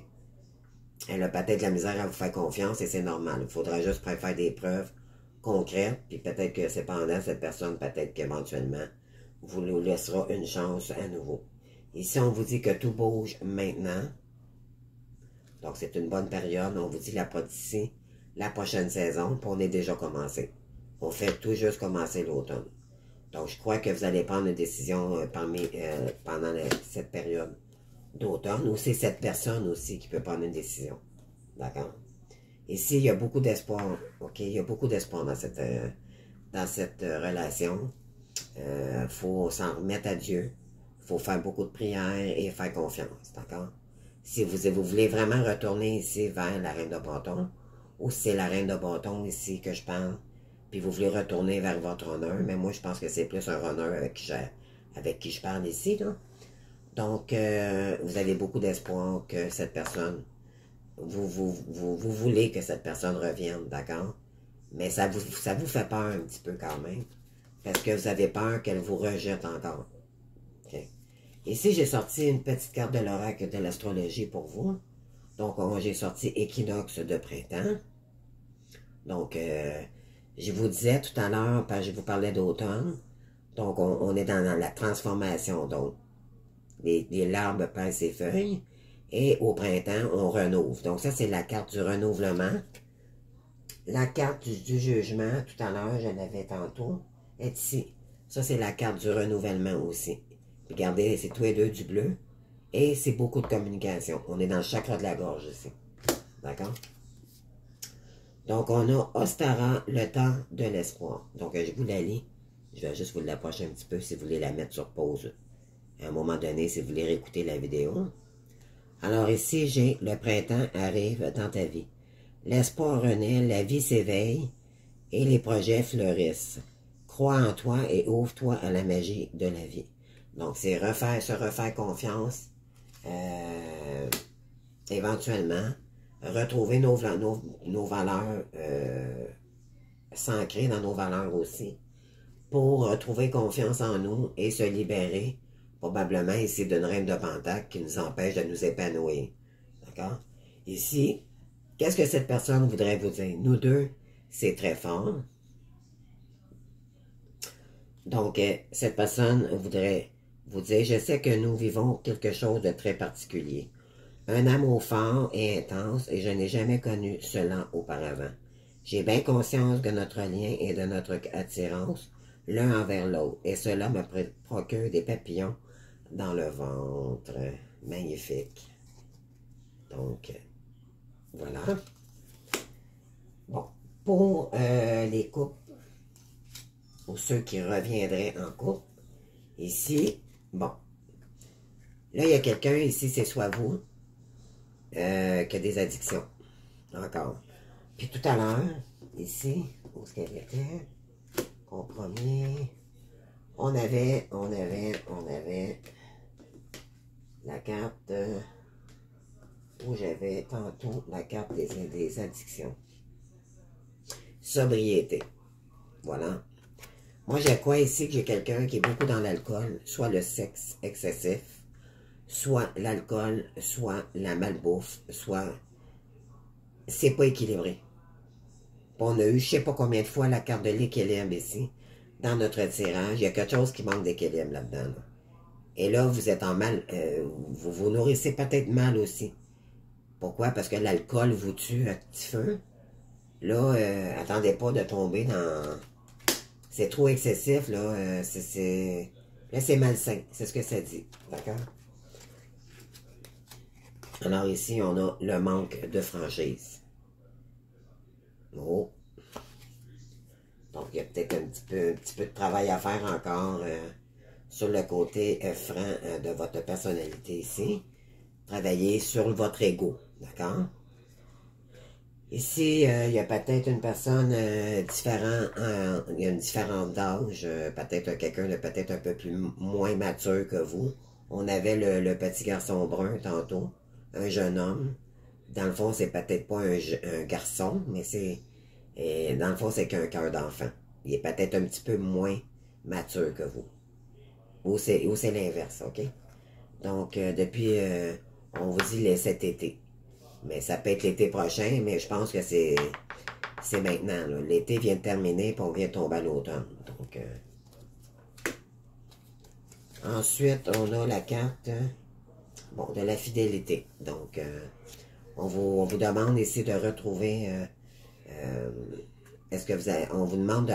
elle a peut-être la misère à vous faire confiance et c'est normal. Il faudra juste faire des preuves concrètes, puis peut-être que cependant, cette personne, peut-être qu'éventuellement, vous nous laissera une chance à nouveau. Ici, on vous dit que tout bouge maintenant. Donc, c'est une bonne période. On vous dit d'ici la prochaine saison, puis on est déjà commencé. On fait tout juste commencer l'automne. Donc, je crois que vous allez prendre une décision pendant cette période d'automne, ou c'est cette personne aussi qui peut prendre une décision. D'accord? Ici, il y a beaucoup d'espoir. OK? Il y a beaucoup d'espoir dans cette relation. Faut s'en remettre à Dieu. Il faut faire beaucoup de prières et faire confiance. D'accord? Si vous voulez vraiment retourner ici vers la reine de bâton, ou si c'est la reine de bâton ici que je parle, puis vous voulez retourner vers votre honneur, mais moi je pense que c'est plus un honneur avec qui je parle ici, là. Donc, vous avez beaucoup d'espoir que cette personne, vous voulez que cette personne revienne, d'accord? Mais ça vous fait peur un petit peu quand même, parce que vous avez peur qu'elle vous rejette encore. Ici, j'ai sorti une petite carte de l'oracle de l'astrologie pour vous. Donc, j'ai sorti équinoxe de printemps. Donc, je vous disais tout à l'heure, je vous parlais d'automne. Donc, on est dans la transformation. Donc, l'arbre perd ses feuilles. Et au printemps, on renouve. Donc, ça, c'est la carte du renouvellement. La carte du jugement, tout à l'heure, je l'avais tantôt, est ici. Ça, c'est la carte du renouvellement aussi. Regardez, c'est tous les deux du bleu. Et c'est beaucoup de communication. On est dans le chakra de la gorge ici. D'accord? Donc, on a Ostara, le temps de l'espoir. Donc, je vous la lis. Je vais juste vous l'approcher un petit peu si vous voulez la mettre sur pause. À un moment donné, si vous voulez réécouter la vidéo. Alors ici, j'ai le printemps arrive dans ta vie. L'espoir renaît, la vie s'éveille et les projets fleurissent. Crois en toi et ouvre-toi à la magie de la vie. Donc, c'est se refaire confiance, éventuellement, retrouver nos valeurs, s'ancrer dans nos valeurs aussi, pour retrouver confiance en nous et se libérer, probablement ici d'une reine de Pentacle qui nous empêche de nous épanouir. D'accord? Ici, qu'est-ce que cette personne voudrait vous dire? Nous deux, c'est très fort. Donc, cette personne voudrait vous dire, je sais que nous vivons quelque chose de très particulier. Un amour fort et intense, et je n'ai jamais connu cela auparavant. J'ai bien conscience de notre lien et de notre attirance l'un envers l'autre, et cela me procure des papillons dans le ventre. Magnifique. Donc, voilà. Bon, pour les couples, ou ceux qui reviendraient en couple, ici, bon, là, il y a quelqu'un, ici, c'est soit vous, qui a des addictions. Encore. Puis tout à l'heure, ici, où est-ce qu'elle était? Compromis. On avait la carte où j'avais tantôt la carte des addictions. Sobriété. Voilà. Moi, j'ai quoi ici que j'ai quelqu'un qui est beaucoup dans l'alcool, soit le sexe excessif, soit l'alcool, soit la malbouffe, soit... C'est pas équilibré. On a eu, je sais pas combien de fois, la carte de l'équilibre ici, dans notre tirage. Il y a quelque chose qui manque d'équilibre là-dedans. Là. Et là, vous êtes en mal, vous vous nourrissez peut-être mal aussi. Pourquoi? Parce que l'alcool vous tue à petit feu. Là, attendez pas de tomber dans... C'est trop excessif, là. Là, c'est malsain. C'est ce que ça dit. D'accord? Alors ici, on a le manque de franchise. Oh. Donc, il y a peut-être un petit peu de travail à faire encore sur le côté franc de votre personnalité ici. Travailler sur votre ego. D'accord? Ici, il y a peut-être une personne différente, il y a une différence d'âge, peut-être quelqu'un de peut-être un peu plus moins mature que vous. On avait le petit garçon brun tantôt, un jeune homme. Dans le fond, c'est peut-être pas un garçon, mais c'est... dans le fond, c'est qu'un cœur d'enfant. Il est peut-être un petit peu moins mature que vous. Ou c'est l'inverse, OK? Donc, depuis, on vous dit cet été. Mais ça peut être l'été prochain, mais je pense que c'est maintenant. L'été vient de terminer, puis on vient de tomber à l'automne. Donc, ensuite, on a la carte bon, de la fidélité. Donc, on vous demande ici de retrouver... est-ce que vous avez, on vous demande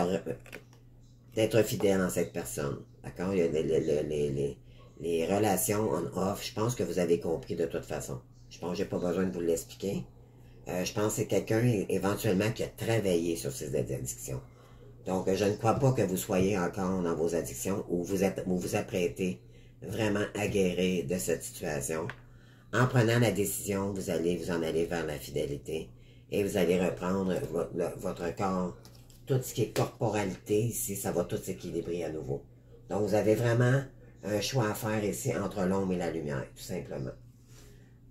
d'être fidèle à cette personne. D'accord? Il y a les relations on-off. Je pense que vous avez compris de toute façon. Je pense que je n'ai pas besoin de vous l'expliquer. Je pense que c'est quelqu'un éventuellement qui a travaillé sur ses addictions. Donc, je ne crois pas que vous soyez encore dans vos addictions ou vous vous apprêtez vraiment à guérir de cette situation. En prenant la décision, vous allez vous en aller vers la fidélité et vous allez reprendre votre corps. Tout ce qui est corporalité ici, ça va tout s'équilibrer à nouveau. Donc, vous avez vraiment un choix à faire ici entre l'ombre et la lumière, tout simplement.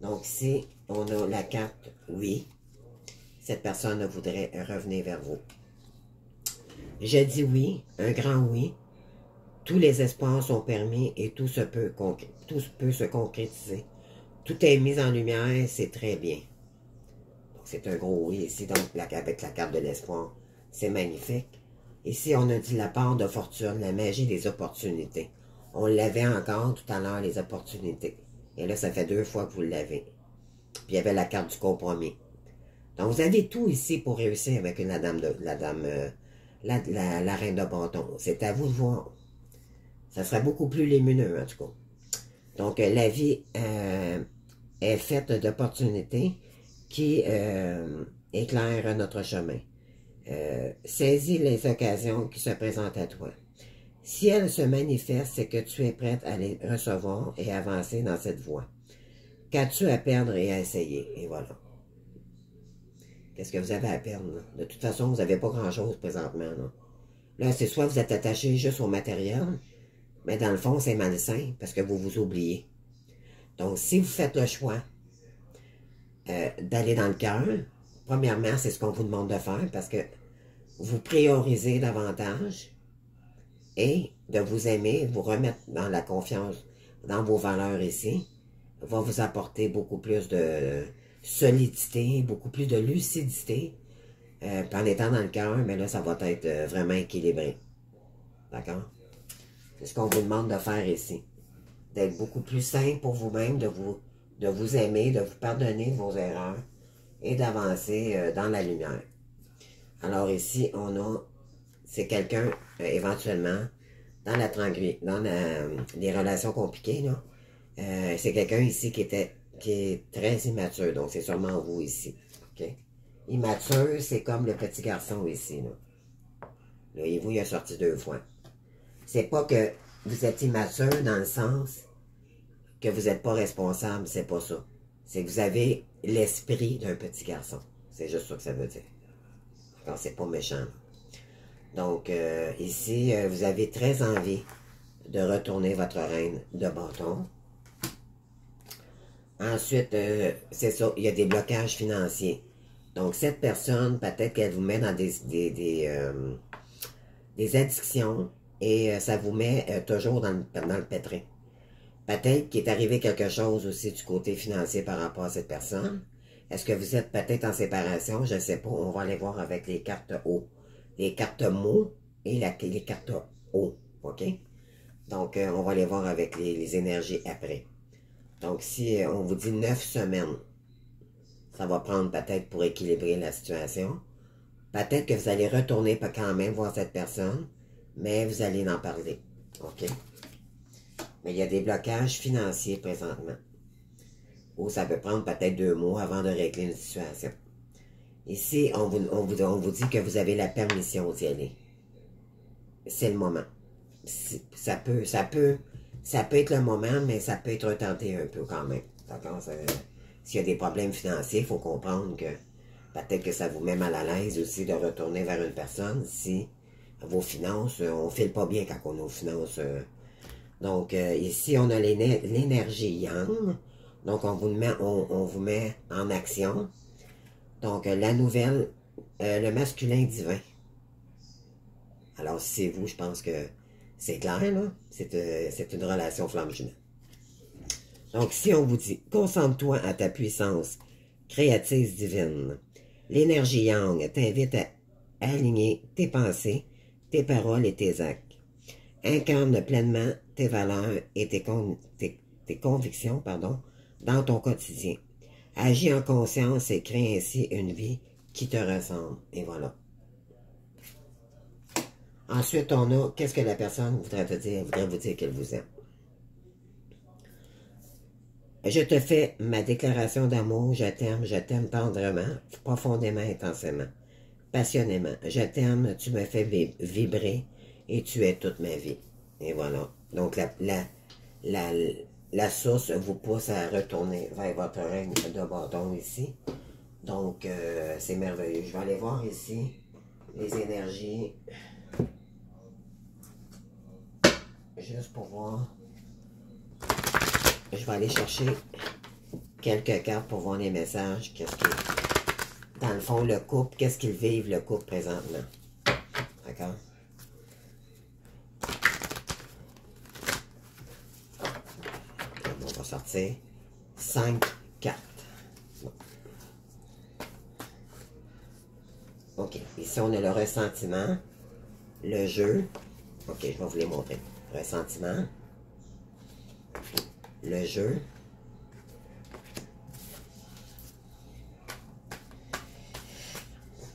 Donc ici, on a la carte oui. Cette personne voudrait revenir vers vous. Je dis oui, un grand oui. Tous les espoirs sont permis et tout tout peut se concrétiser. Tout est mis en lumière, c'est très bien. Donc, c'est un gros oui ici, donc avec la carte de l'espoir, c'est magnifique. Ici, on a dit la part de fortune, la magie des opportunités. On l'avait encore tout à l'heure, les opportunités. Et là, ça fait 2 fois que vous l'avez. Puis, il y avait la carte du compromis. Donc, vous avez tout ici pour réussir avec la reine de bâton. C'est à vous de voir. Ça sera beaucoup plus lumineux, en tout cas. Donc, la vie est faite d'opportunités qui éclairent notre chemin. Saisis les occasions qui se présentent à toi. Si elles se manifestent, c'est que tu es prête à les recevoir et avancer dans cette voie. Qu'as-tu à perdre et à essayer? Et voilà. Qu'est-ce que vous avez à perdre? Là? De toute façon, vous n'avez pas grand-chose présentement. Là, c'est soit vous êtes attaché juste au matériel, mais dans le fond, c'est malsain parce que vous vous oubliez. Donc, si vous faites le choix d'aller dans le cœur, premièrement, c'est ce qu'on vous demande de faire parce que vous priorisez davantage et de vous aimer, vous remettre dans la confiance dans vos valeurs ici, va vous apporter beaucoup plus de solidité, beaucoup plus de lucidité. Puis en étant dans le cœur, mais là, ça va être vraiment équilibré. D'accord? C'est ce qu'on vous demande de faire ici. D'être beaucoup plus simple pour vous-même, de vous aimer, de vous pardonner vos erreurs et d'avancer dans la lumière. Alors ici, on a, c'est quelqu'un, éventuellement, dans les relations compliquées, là, c'est quelqu'un ici qui est très immature, donc c'est sûrement vous ici. Okay? Immature, c'est comme le petit garçon ici. Là, Voyez-vous, il a sorti 2 fois. C'est pas que vous êtes immature dans le sens que vous n'êtes pas responsable, c'est pas ça. C'est que vous avez l'esprit d'un petit garçon. C'est juste ça que ça veut dire. Quand c'est pas méchant. Donc, ici, vous avez très envie de retourner votre reine de bâton. Ensuite, c'est ça, il y a des blocages financiers. Donc, cette personne, peut-être qu'elle vous met dans des addictions et ça vous met toujours dans le pétrin. Peut-être qu'il est arrivé quelque chose aussi du côté financier par rapport à cette personne. Est-ce que vous êtes peut-être en séparation? Je ne sais pas. On va aller voir avec les cartes haut. Les cartes mots et les cartes haut. OK? Donc, on va aller voir avec les énergies après. Donc, si on vous dit 9 semaines, ça va prendre peut-être pour équilibrer la situation. Peut-être que vous allez retourner quand même voir cette personne, mais vous allez en parler. OK? Mais il y a des blocages financiers présentement. Ou ça peut prendre peut-être 2 mois avant de régler une situation. Ici, on vous dit que vous avez la permission d'y aller. C'est le moment. Ça peut être le moment, mais ça peut être retenté un peu quand même. D'accord? S'il y a des problèmes financiers, il faut comprendre que peut-être que ça vous met mal à l'aise aussi de retourner vers une personne si vos finances, on ne file pas bien quand on a nos finances. Donc, ici, on a l'énergie yang. Donc, on vous met en action. Donc, la nouvelle, le masculin divin. Alors, si c'est vous, je pense que c'est clair, là. C'est une relation flamme jumelle. Donc, si on vous dit, concentre-toi à ta puissance créatrice divine, l'énergie yang t'invite à aligner tes pensées, tes paroles et tes actes. Incarne pleinement tes valeurs et tes convictions, dans ton quotidien. Agis en conscience et crée ainsi une vie qui te ressemble. Et voilà. Ensuite, on a, qu'est-ce que la personne voudrait vous dire qu'elle vous aime. Je te fais ma déclaration d'amour, je t'aime tendrement, profondément, intensément, passionnément. Je t'aime, tu me fais vibrer et tu es toute ma vie. Et voilà. Donc, la source vous pousse à retourner vers votre règne de bâton ici. Donc, c'est merveilleux. Je vais aller voir ici les énergies. Juste pour voir. Je vais aller chercher quelques cartes pour voir les messages. Dans le fond, le couple, qu'est-ce qu'ils vivent, le couple, présentement. D'accord? sortir 5 cartes. Bon. OK. Ici, on a le ressentiment, le jeu. OK, je vais vous les montrer. Ressentiment, le jeu,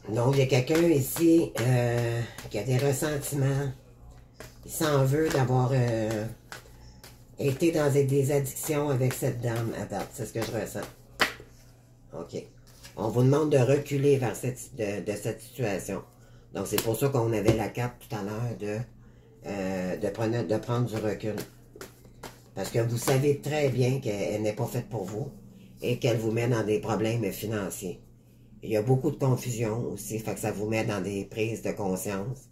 donc il y a quelqu'un ici qui a des ressentiments. Il s'en veut d'avoir été dans des addictions avec cette dame à date. C'est ce que je ressens. OK. On vous demande de reculer vers de cette situation. Donc c'est pour ça qu'on avait la carte tout à l'heure de prendre du recul. Parce que vous savez très bien qu'elle n'est pas faite pour vous et qu'elle vous met dans des problèmes financiers. Il y a beaucoup de confusion aussi, fait que ça vous met dans des prises de conscience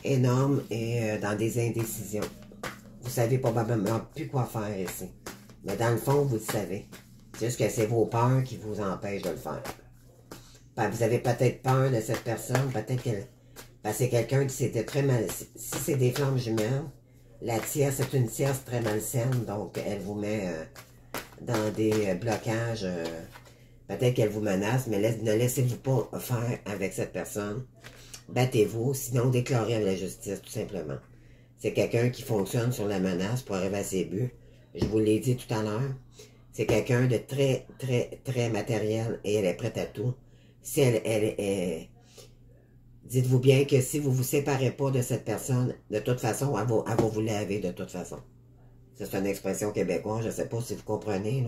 énormes et dans des indécisions. Vous savez probablement plus quoi faire ici. Mais dans le fond, vous le savez. C'est juste que c'est vos peurs qui vous empêchent de le faire. Vous avez peut-être peur de cette personne, peut-être qu'elle... c'est quelqu'un qui s'était très mal... Si c'est des flammes jumelles, la tierce est une tierce très malsaine, donc elle vous met dans des blocages. Peut-être qu'elle vous menace, mais ne laissez-vous pas faire avec cette personne. Battez-vous, sinon déclarez à la justice, tout simplement. C'est quelqu'un qui fonctionne sur la menace pour arriver à ses buts. Je vous l'ai dit tout à l'heure. C'est quelqu'un de très, très, très matériel et elle est prête à tout. Si elle est... Dites-vous bien que si vous ne vous séparez pas de cette personne, de toute façon, elle va vous laver de toute façon. C'est une expression québécoise, je ne sais pas si vous comprenez,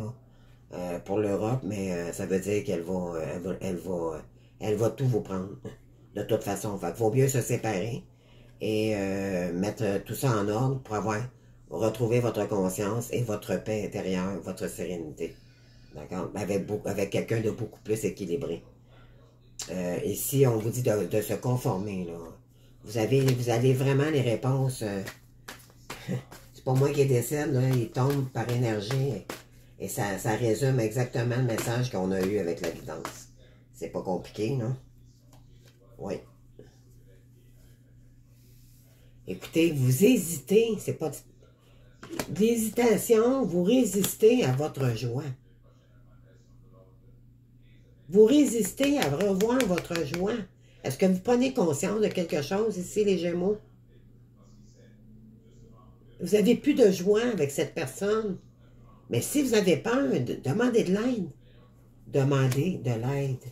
là, pour l'Europe, mais ça veut dire qu'elle elle va tout vous prendre, de toute façon. Fait qu'il vaut mieux se séparer et mettre tout ça en ordre pour retrouver votre conscience et votre paix intérieure, votre sérénité. D'accord? Avec quelqu'un de beaucoup plus équilibré. Ici, on vous dit de se conformer, là. Vous avez vraiment les réponses. C'est pas moi qui décide, là. Ils tombent par énergie. Et ça résume exactement le message qu'on a eu avec la guidance. C'est pas compliqué, non? Oui. Écoutez, vous hésitez. C'est pas... L'hésitation, vous résistez à votre joie. Vous résistez à revoir votre joie. Est-ce que vous prenez conscience de quelque chose ici, les Gémeaux? Vous n'avez plus de joie avec cette personne. Mais si vous avez peur, demandez de l'aide. Demandez de l'aide.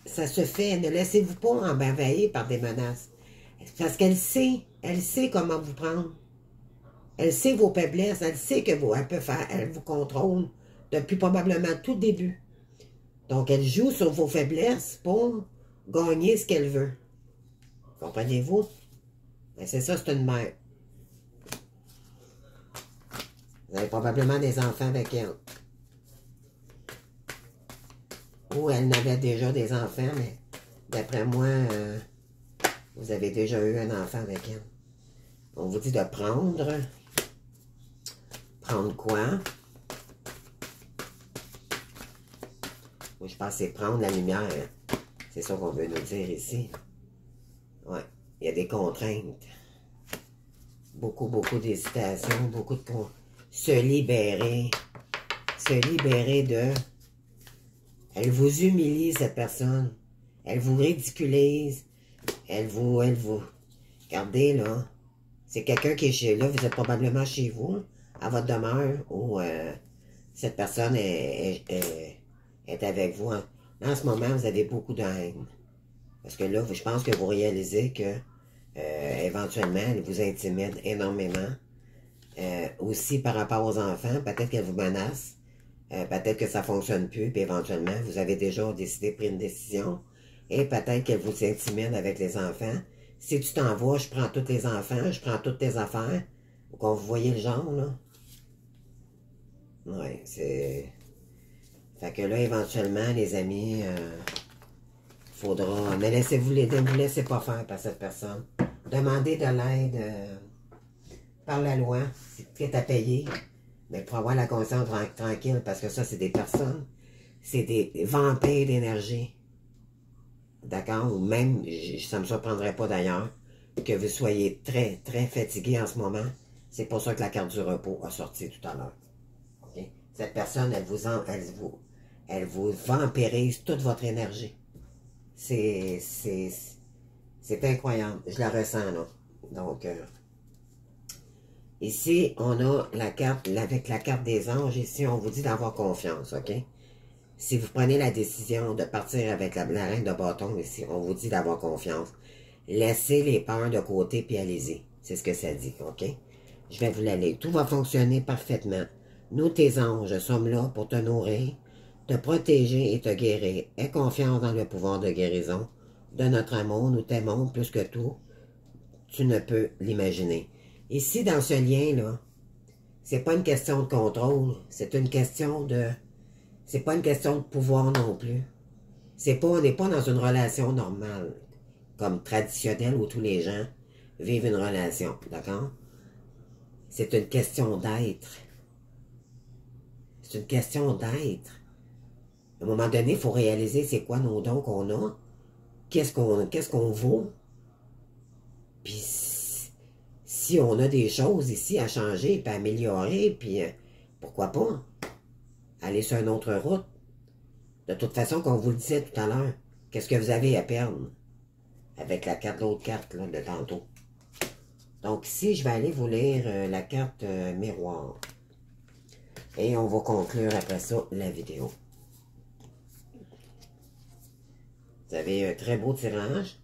Ça se fait. Ne laissez-vous pas envahir par des menaces. Parce qu'elle sait comment vous prendre. Elle sait vos faiblesses. Elle sait que elle vous contrôle depuis probablement tout le début. Donc, elle joue sur vos faiblesses pour gagner ce qu'elle veut. Comprenez-vous? C'est ça, c'est une mère. Vous avez probablement des enfants avec elle. Ou elle n'avait déjà des enfants, mais d'après moi, vous avez déjà eu un enfant avec elle. On vous dit de prendre. Prendre quoi? Moi, je pense que c'est prendre la lumière. C'est ça qu'on veut nous dire ici. Ouais. Il y a des contraintes. Beaucoup d'hésitation. Beaucoup de... Se libérer. Se libérer de... Elle vous humilie, cette personne. Elle vous ridiculise. Elle vous... Regardez, là. C'est quelqu'un qui est chez... Là, vous êtes probablement chez vous, à votre demeure, où cette personne est avec vous. En ce moment, vous avez beaucoup de haine. Parce que là, je pense que vous réalisez que éventuellement, elle vous intimide énormément. Aussi par rapport aux enfants, peut-être qu'elle vous menace. Peut-être que ça ne fonctionne plus, puis éventuellement, vous avez déjà décidé de prendre une décision. Et peut-être qu'elle vous intimide avec les enfants. Si tu t'en vas, je prends tous les enfants, je prends toutes tes affaires. Vous voyez le genre, là? Ouais, c'est... Fait que là, éventuellement, les amis, faudra... Ne vous laissez pas faire par cette personne. Demandez de l'aide par la loi, c'est à payer. Mais pour avoir la conscience tranquille, parce que ça, c'est des personnes, c'est des vampires d'énergie. D'accord? Ou même, ça ne me surprendrait pas d'ailleurs, que vous soyez très, très fatigué en ce moment. C'est pour ça que la carte du repos a sorti tout à l'heure. Cette personne, elle vous vampirise toute votre énergie. C'est incroyable. Je la ressens, là. Donc, ici, on a la carte, avec la carte des anges, ici, on vous dit d'avoir confiance, OK? Si vous prenez la décision de partir avec la reine de bâton, ici, on vous dit d'avoir confiance. Laissez les peurs de côté, puis allez-y. C'est ce que ça dit, OK? Je vais vous la lire. Tout va fonctionner parfaitement. Nous, tes anges, sommes là pour te nourrir, te protéger et te guérir. Aie confiance dans le pouvoir de guérison de notre amour. Nous t'aimons plus que tout. Tu ne peux l'imaginer. Ici, dans ce lien-là, c'est pas une question de contrôle. C'est une question de... C'est pas une question de pouvoir non plus. On n'est pas dans une relation normale, comme traditionnelle où tous les gens vivent une relation, d'accord? C'est une question d'être. C'est une question d'être. À un moment donné, il faut réaliser c'est quoi nos dons qu'on a, qu'est-ce qu'on vaut, puis si on a des choses ici à changer, puis à améliorer, puis pourquoi pas aller sur une autre route. De toute façon, comme vous le disait tout à l'heure, qu'est-ce que vous avez à perdre avec l'autre carte là, de tantôt. Donc ici, je vais aller vous lire la carte miroir. Et on va conclure après ça la vidéo. Vous avez un très beau tirage.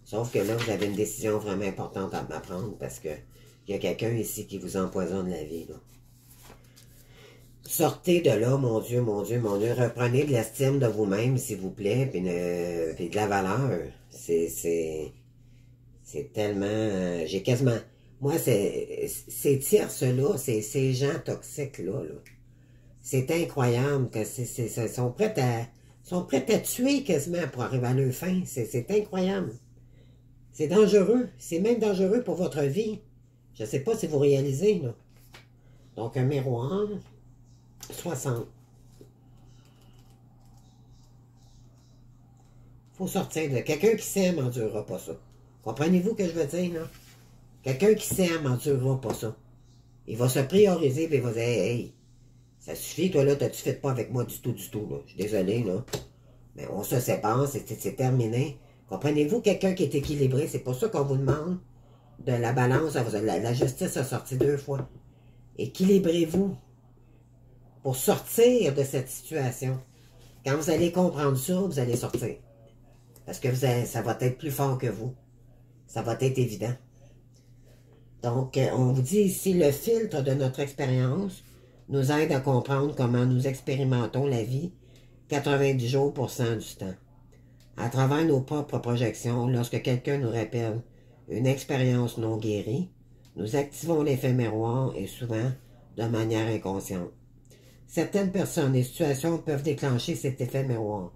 Sauf que là, vous avez une décision vraiment importante à prendre parce que il y a quelqu'un ici qui vous empoisonne la vie. Là. Sortez de là, mon Dieu, mon Dieu, mon Dieu. Reprenez de l'estime de vous-même, s'il vous plaît, puis de la valeur. C'est tellement... j'ai quasiment... Moi, ces tierces-là, ces gens toxiques-là, c'est incroyable que sont prêts à tuer quasiment pour arriver à leur fin. C'est incroyable. C'est dangereux. C'est même dangereux pour votre vie. Je ne sais pas si vous réalisez, là. Donc, un miroir, 60. Faut sortir de... Quelqu'un qui s'aime n'endurera pas ça. Comprenez-vous ce que je veux dire, là? Quelqu'un qui s'aime n'endurera pas ça. Il va se prioriser et il va dire, hey, ça suffit, toi, là, tu ne fais pas avec moi du tout, là. Je suis désolé, là. Mais on se sépare, c'est terminé. Comprenez-vous, quelqu'un qui est équilibré, c'est pour ça qu'on vous demande de la balance. La justice a sorti 2 fois. Équilibrez-vous pour sortir de cette situation. Quand vous allez comprendre ça, vous allez sortir. Parce que ça va être plus fort que vous. Ça va être évident. Donc, on vous dit ici, le filtre de notre expérience nous aide à comprendre comment nous expérimentons la vie 90 jours pour cent du temps. À travers nos propres projections, lorsque quelqu'un nous rappelle une expérience non guérie, nous activons l'effet miroir et souvent de manière inconsciente. Certaines personnes et situations peuvent déclencher cet effet miroir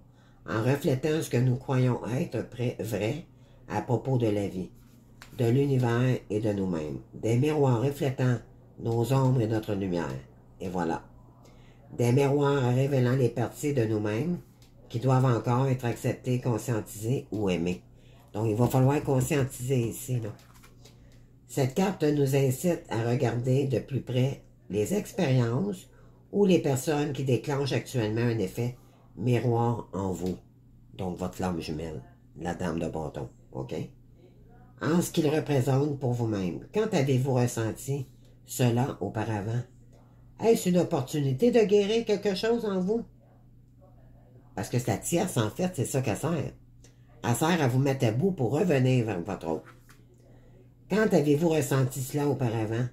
en reflétant ce que nous croyons être vrai à propos de la vie, de l'univers et de nous-mêmes. Des miroirs reflétant nos ombres et notre lumière. Et voilà. Des miroirs révélant les parties de nous-mêmes qui doivent encore être acceptées, conscientisées ou aimées. Donc, il va falloir conscientiser ici, là. Cette carte nous incite à regarder de plus près les expériences ou les personnes qui déclenchent actuellement un effet miroir en vous. Donc, votre flamme jumelle, la dame de bâton, OK? En ce qu'il représente pour vous-même. Quand avez-vous ressenti cela auparavant? Est-ce une opportunité de guérir quelque chose en vous? Parce que la tierce, en fait, c'est ça qu'elle sert. Elle sert à vous mettre à bout pour revenir vers votre autre. Quand avez-vous ressenti cela auparavant?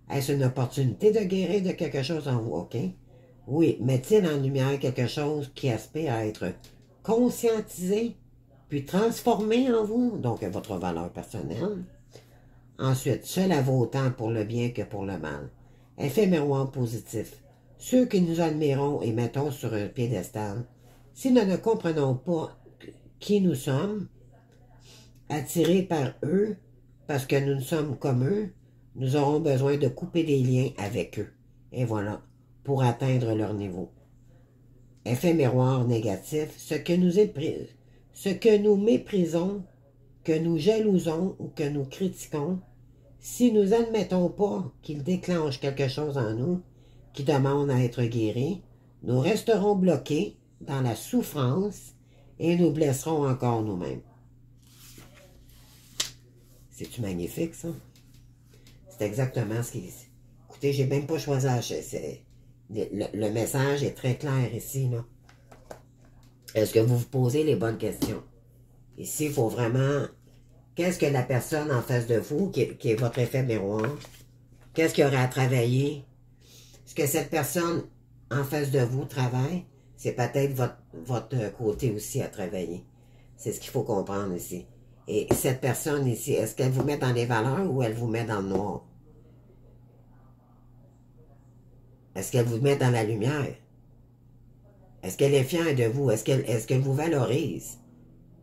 Est-ce une opportunité de guérir de quelque chose en vous? OK? Oui, met-il en lumière quelque chose qui aspire à être conscientisé, puis transformé en vous, donc votre valeur personnelle? Ensuite, cela vaut autant pour le bien que pour le mal. Effet miroir positif. Ceux que nous admirons et mettons sur un piédestal, si nous ne comprenons pas qui nous sommes, attirés par eux, parce que nous sommes comme eux, nous aurons besoin de couper des liens avec eux. Et voilà, pour atteindre leur niveau. Effet miroir négatif, ce que nous méprisons, que nous jalousons ou que nous critiquons, si nous n'admettons pas qu'il déclenche quelque chose en nous qui demandent à être guéris, nous resterons bloqués dans la souffrance et nous blesserons encore nous-mêmes. C'est-tu magnifique, ça? C'est exactement ce qui est. Écoutez, j'ai même pas choisi le message est très clair ici, là. Est-ce que vous vous posez les bonnes questions? Ici, il faut vraiment... Qu'est-ce que la personne en face de vous, qui est votre effet miroir, qu'est-ce qu'il y aurait à travailler? Ce que cette personne en face de vous travaille, c'est peut-être votre côté aussi à travailler. C'est ce qu'il faut comprendre ici. Et cette personne ici, est-ce qu'elle vous met dans les valeurs ou elle vous met dans le noir? Est-ce qu'elle vous met dans la lumière? Est-ce qu'elle est fière de vous? Est-ce qu'elle vous valorise?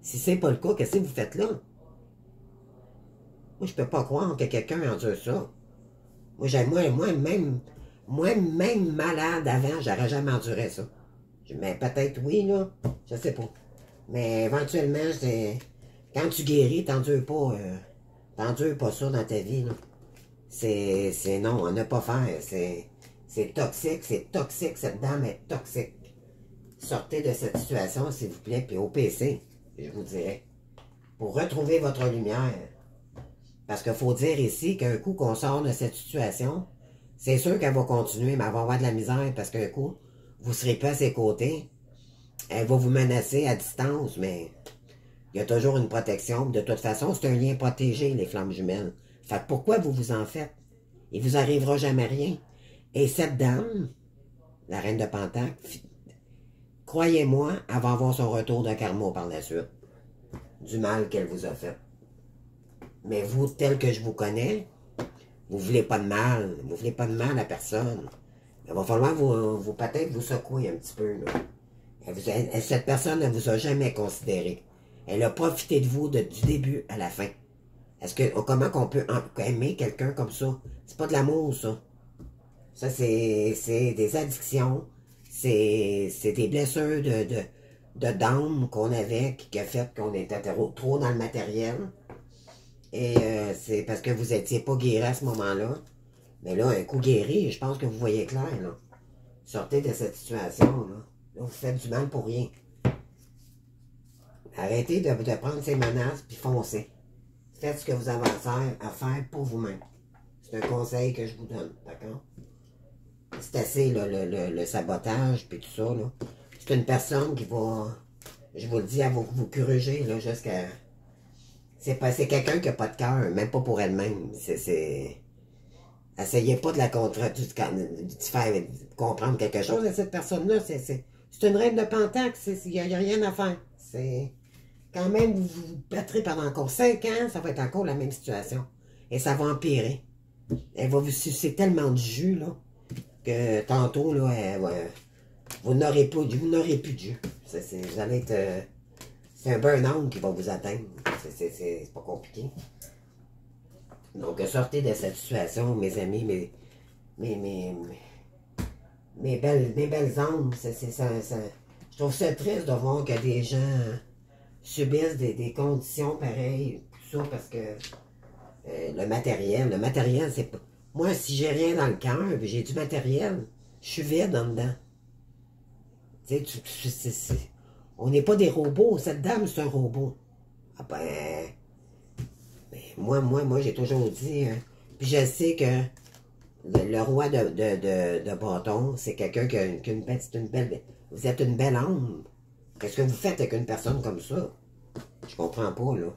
Si c'est pas le cas, qu'est-ce que vous faites là? Moi, je peux pas croire que quelqu'un endure ça. Moi-même malade avant, j'aurais jamais enduré ça. Mais peut-être oui, là. Je sais pas. Mais éventuellement, quand tu guéris, t'endures pas ça dans ta vie, là. C'est non, on n'a pas faire. C'est toxique, cette dame est toxique. Sortez de cette situation, s'il vous plaît, puis au PC, je vous dirais. Pour retrouver votre lumière. Parce qu'il faut dire ici qu'un coup qu'on sort de cette situation, c'est sûr qu'elle va continuer, mais elle va avoir de la misère parce qu'un coup, vous ne serez pas à ses côtés. Elle va vous menacer à distance, mais il y a toujours une protection. De toute façon, c'est un lien protégé, les flammes jumelles. Fait que pourquoi vous vous en faites? Il vous arrivera jamais rien. Et cette dame, la reine de Pentacle, croyez-moi, elle va avoir son retour de karma par la suite. Du mal qu'elle vous a fait. Mais vous, tel que je vous connais, vous voulez pas de mal. Vous voulez pas de mal à personne. Il va falloir peut-être vous secouer un petit peu. Là. Cette personne ne vous a jamais considéré. Elle a profité de vous du début à la fin. Comment qu'on peut aimer quelqu'un comme ça? C'est pas de l'amour, ça. Ça, c'est des addictions. C'est des blessures de d'âme qu'on avait qui a fait qu'on était trop dans le matériel. Et c'est parce que vous n'étiez pas guéri à ce moment-là. Mais là, un coup guéri, je pense que vous voyez clair, là. Sortez de cette situation, là. Là, vous faites du mal pour rien. Arrêtez de prendre ces menaces, puis foncez. Faites ce que vous avez à faire pour vous-même. C'est un conseil que je vous donne, d'accord? C'est assez, là, le sabotage, puis tout ça, là. C'est une personne qui va, je vous le dis, elle va vous corriger, là, jusqu'à... C'est quelqu'un qui n'a pas de cœur, même pas pour elle-même. Essayez pas de la de faire comprendre quelque chose à cette personne-là. C'est une reine de Pentacle, il n'y a rien à faire. C'est quand même, vous vous battrez pendant encore 5 ans, ça va être encore la même situation. Et ça va empirer. Elle va vous sucer tellement de jus, là, que tantôt, là, vous n'aurez plus de jus. Vous allez être... c'est un burn-out qui va vous atteindre. C'est pas compliqué. Donc, sortez de cette situation, mes amis, mes belles âmes. Je trouve ça triste de voir que des gens subissent des conditions pareilles, tout ça, parce que le matériel, c'est pas... Moi, si j'ai rien dans le cœur, j'ai du matériel, je suis vide en dedans. Tu sais, on n'est pas des robots. Cette dame, c'est un robot. Ah ben moi, j'ai toujours dit, puis je sais que le roi de bâton, c'est quelqu'un qui a une belle, vous êtes une belle âme. Qu'est-ce que vous faites avec une personne comme ça? Je comprends pas, là.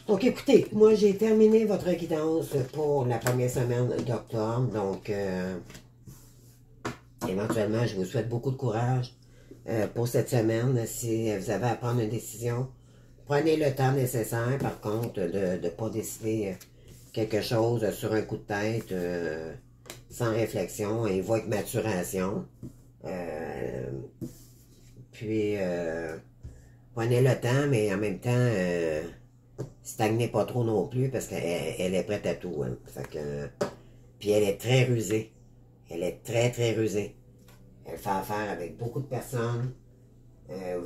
Donc, écoutez, moi, j'ai terminé votre guidance pour la première semaine d'octobre. Donc, éventuellement, je vous souhaite beaucoup de courage pour cette semaine. Si vous avez à prendre une décision, prenez le temps nécessaire, par contre, de ne pas décider quelque chose sur un coup de tête, sans réflexion, et va avec maturation. Puis, prenez le temps, mais en même temps, stagnez pas trop non plus, parce qu'elle est prête à tout. Hein. Fait que, puis elle est très rusée. Elle est très, très rusée. Elle fait affaire avec beaucoup de personnes.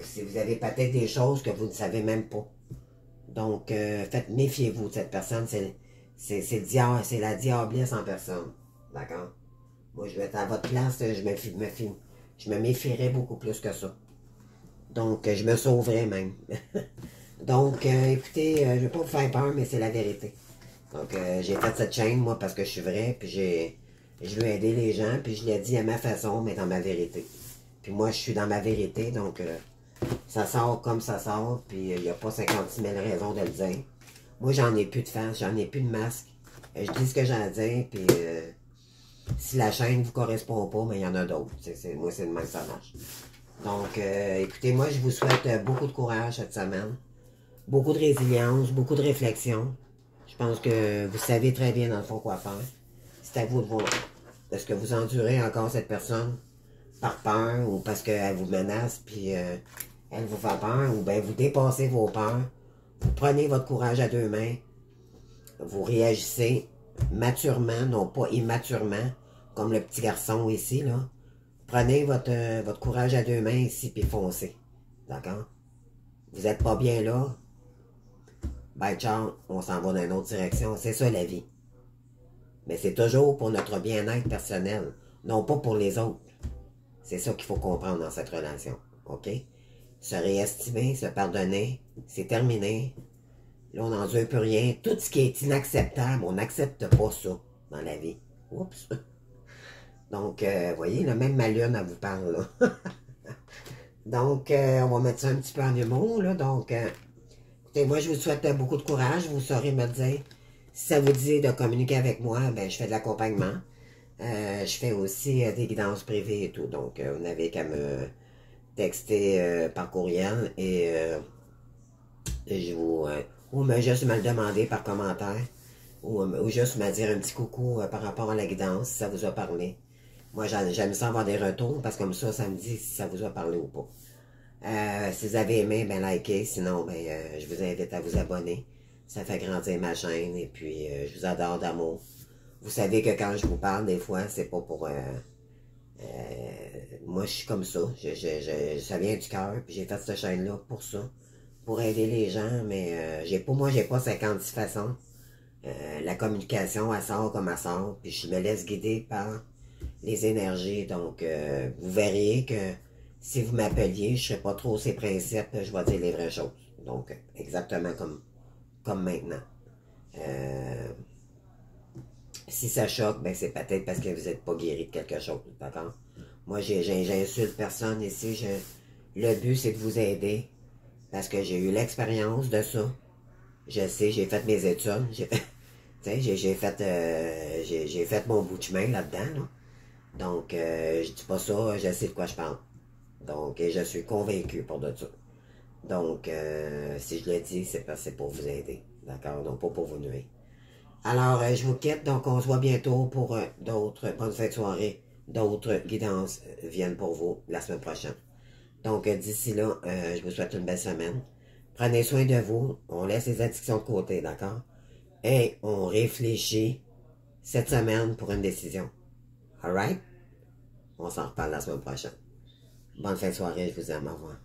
Si vous avez peut-être des choses que vous ne savez même pas. Donc, méfiez-vous de cette personne. C'est la diablesse en personne. D'accord? Moi, je vais être à votre place, je me méfierais beaucoup plus que ça. Donc, je me sauverais même. Donc, écoutez, je ne vais pas vous faire peur, mais c'est la vérité. Donc, j'ai fait cette chaîne, moi, parce que je suis vrai, puis je veux aider les gens, puis je l'ai dit à ma façon, mais dans ma vérité. Puis moi, je suis dans ma vérité, donc ça sort comme ça sort, puis il n'y a pas 56 000 raisons de le dire. Moi, j'en ai plus de face, j'en ai plus de masque. Je dis ce que j'ai à dire, puis si la chaîne ne vous correspond pas, mais il y en a d'autres. Moi, c'est de même que ça marche. Donc, écoutez, moi, je vous souhaite beaucoup de courage cette semaine. Beaucoup de résilience, beaucoup de réflexion. Je pense que vous savez très bien, dans le fond, quoi faire. C'est à vous de voir. Est-ce que vous endurez encore cette personne par peur ou parce qu'elle vous menace, puis elle vous fait peur, ou bien vous dépassez vos peurs, vous prenez votre courage à deux mains, vous réagissez maturement, non pas immaturement, comme le petit garçon ici, là. Prenez votre courage à deux mains ici, puis foncez. D'accord? Vous n'êtes pas bien là, ben ciao, on s'en va dans une autre direction. C'est ça la vie. Mais c'est toujours pour notre bien-être personnel, non pas pour les autres. C'est ça qu'il faut comprendre dans cette relation. OK? Se réestimer, se pardonner, c'est terminé. Là, on n'endure plus rien. Tout ce qui est inacceptable, on n'accepte pas ça dans la vie. Oups! Donc, voyez, là, même ma lune, elle vous parle, là. Donc, on va mettre ça un petit peu en humour, là. Donc, écoutez, moi, je vous souhaite beaucoup de courage. Vous saurez me dire si ça vous dit de communiquer avec moi. Ben, je fais de l'accompagnement. Je fais aussi des guidances privées et tout. Donc, vous n'avez qu'à me texter par courriel et je vous... ou juste me le demander par commentaire. Ou juste me dire un petit coucou par rapport à la guidance, si ça vous a parlé. Moi, j'aime ça avoir des retours, parce que comme ça me dit si ça vous a parlé ou pas. Si vous avez aimé, ben likez. Sinon, ben je vous invite à vous abonner. Ça fait grandir ma chaîne. Et puis, je vous adore d'amour. Vous savez que quand je vous parle, des fois, c'est pas pour... moi, je suis comme ça. Ça vient du cœur. Puis j'ai fait cette chaîne-là pour ça. Pour aider les gens. Mais moi, j'ai pas 56 façons. La communication, elle sort comme elle sort. Puis je me laisse guider par les énergies. Donc, vous verriez que si vous m'appeliez, je ne serais pas trop ces principes, je vais dire les vraies choses. Donc, exactement comme maintenant. Si ça choque, ben c'est peut-être parce que vous n'êtes pas guéri de quelque chose, d'accord? Moi, j'insulte personne ici. Le but, c'est de vous aider. Parce que j'ai eu l'expérience de ça. Je sais, j'ai fait mes études. J'ai fait mon bout de chemin là-dedans, là. Donc, je dis pas ça, je sais de quoi je parle. Donc, et je suis convaincu pour de ça. Donc, si je le dis, c'est pour vous aider. D'accord? Donc, pas pour vous nuire. Alors, je vous quitte. Donc, on se voit bientôt pour d'autres bonnes fêtes de soirée. D'autres guidances viennent pour vous la semaine prochaine. Donc, d'ici là, je vous souhaite une belle semaine. Prenez soin de vous. On laisse les addictions de côté, d'accord? Et on réfléchit cette semaine pour une décision. Alright? On s'en reparle la semaine prochaine. Bonne fin de soirée, je vous aime, au revoir.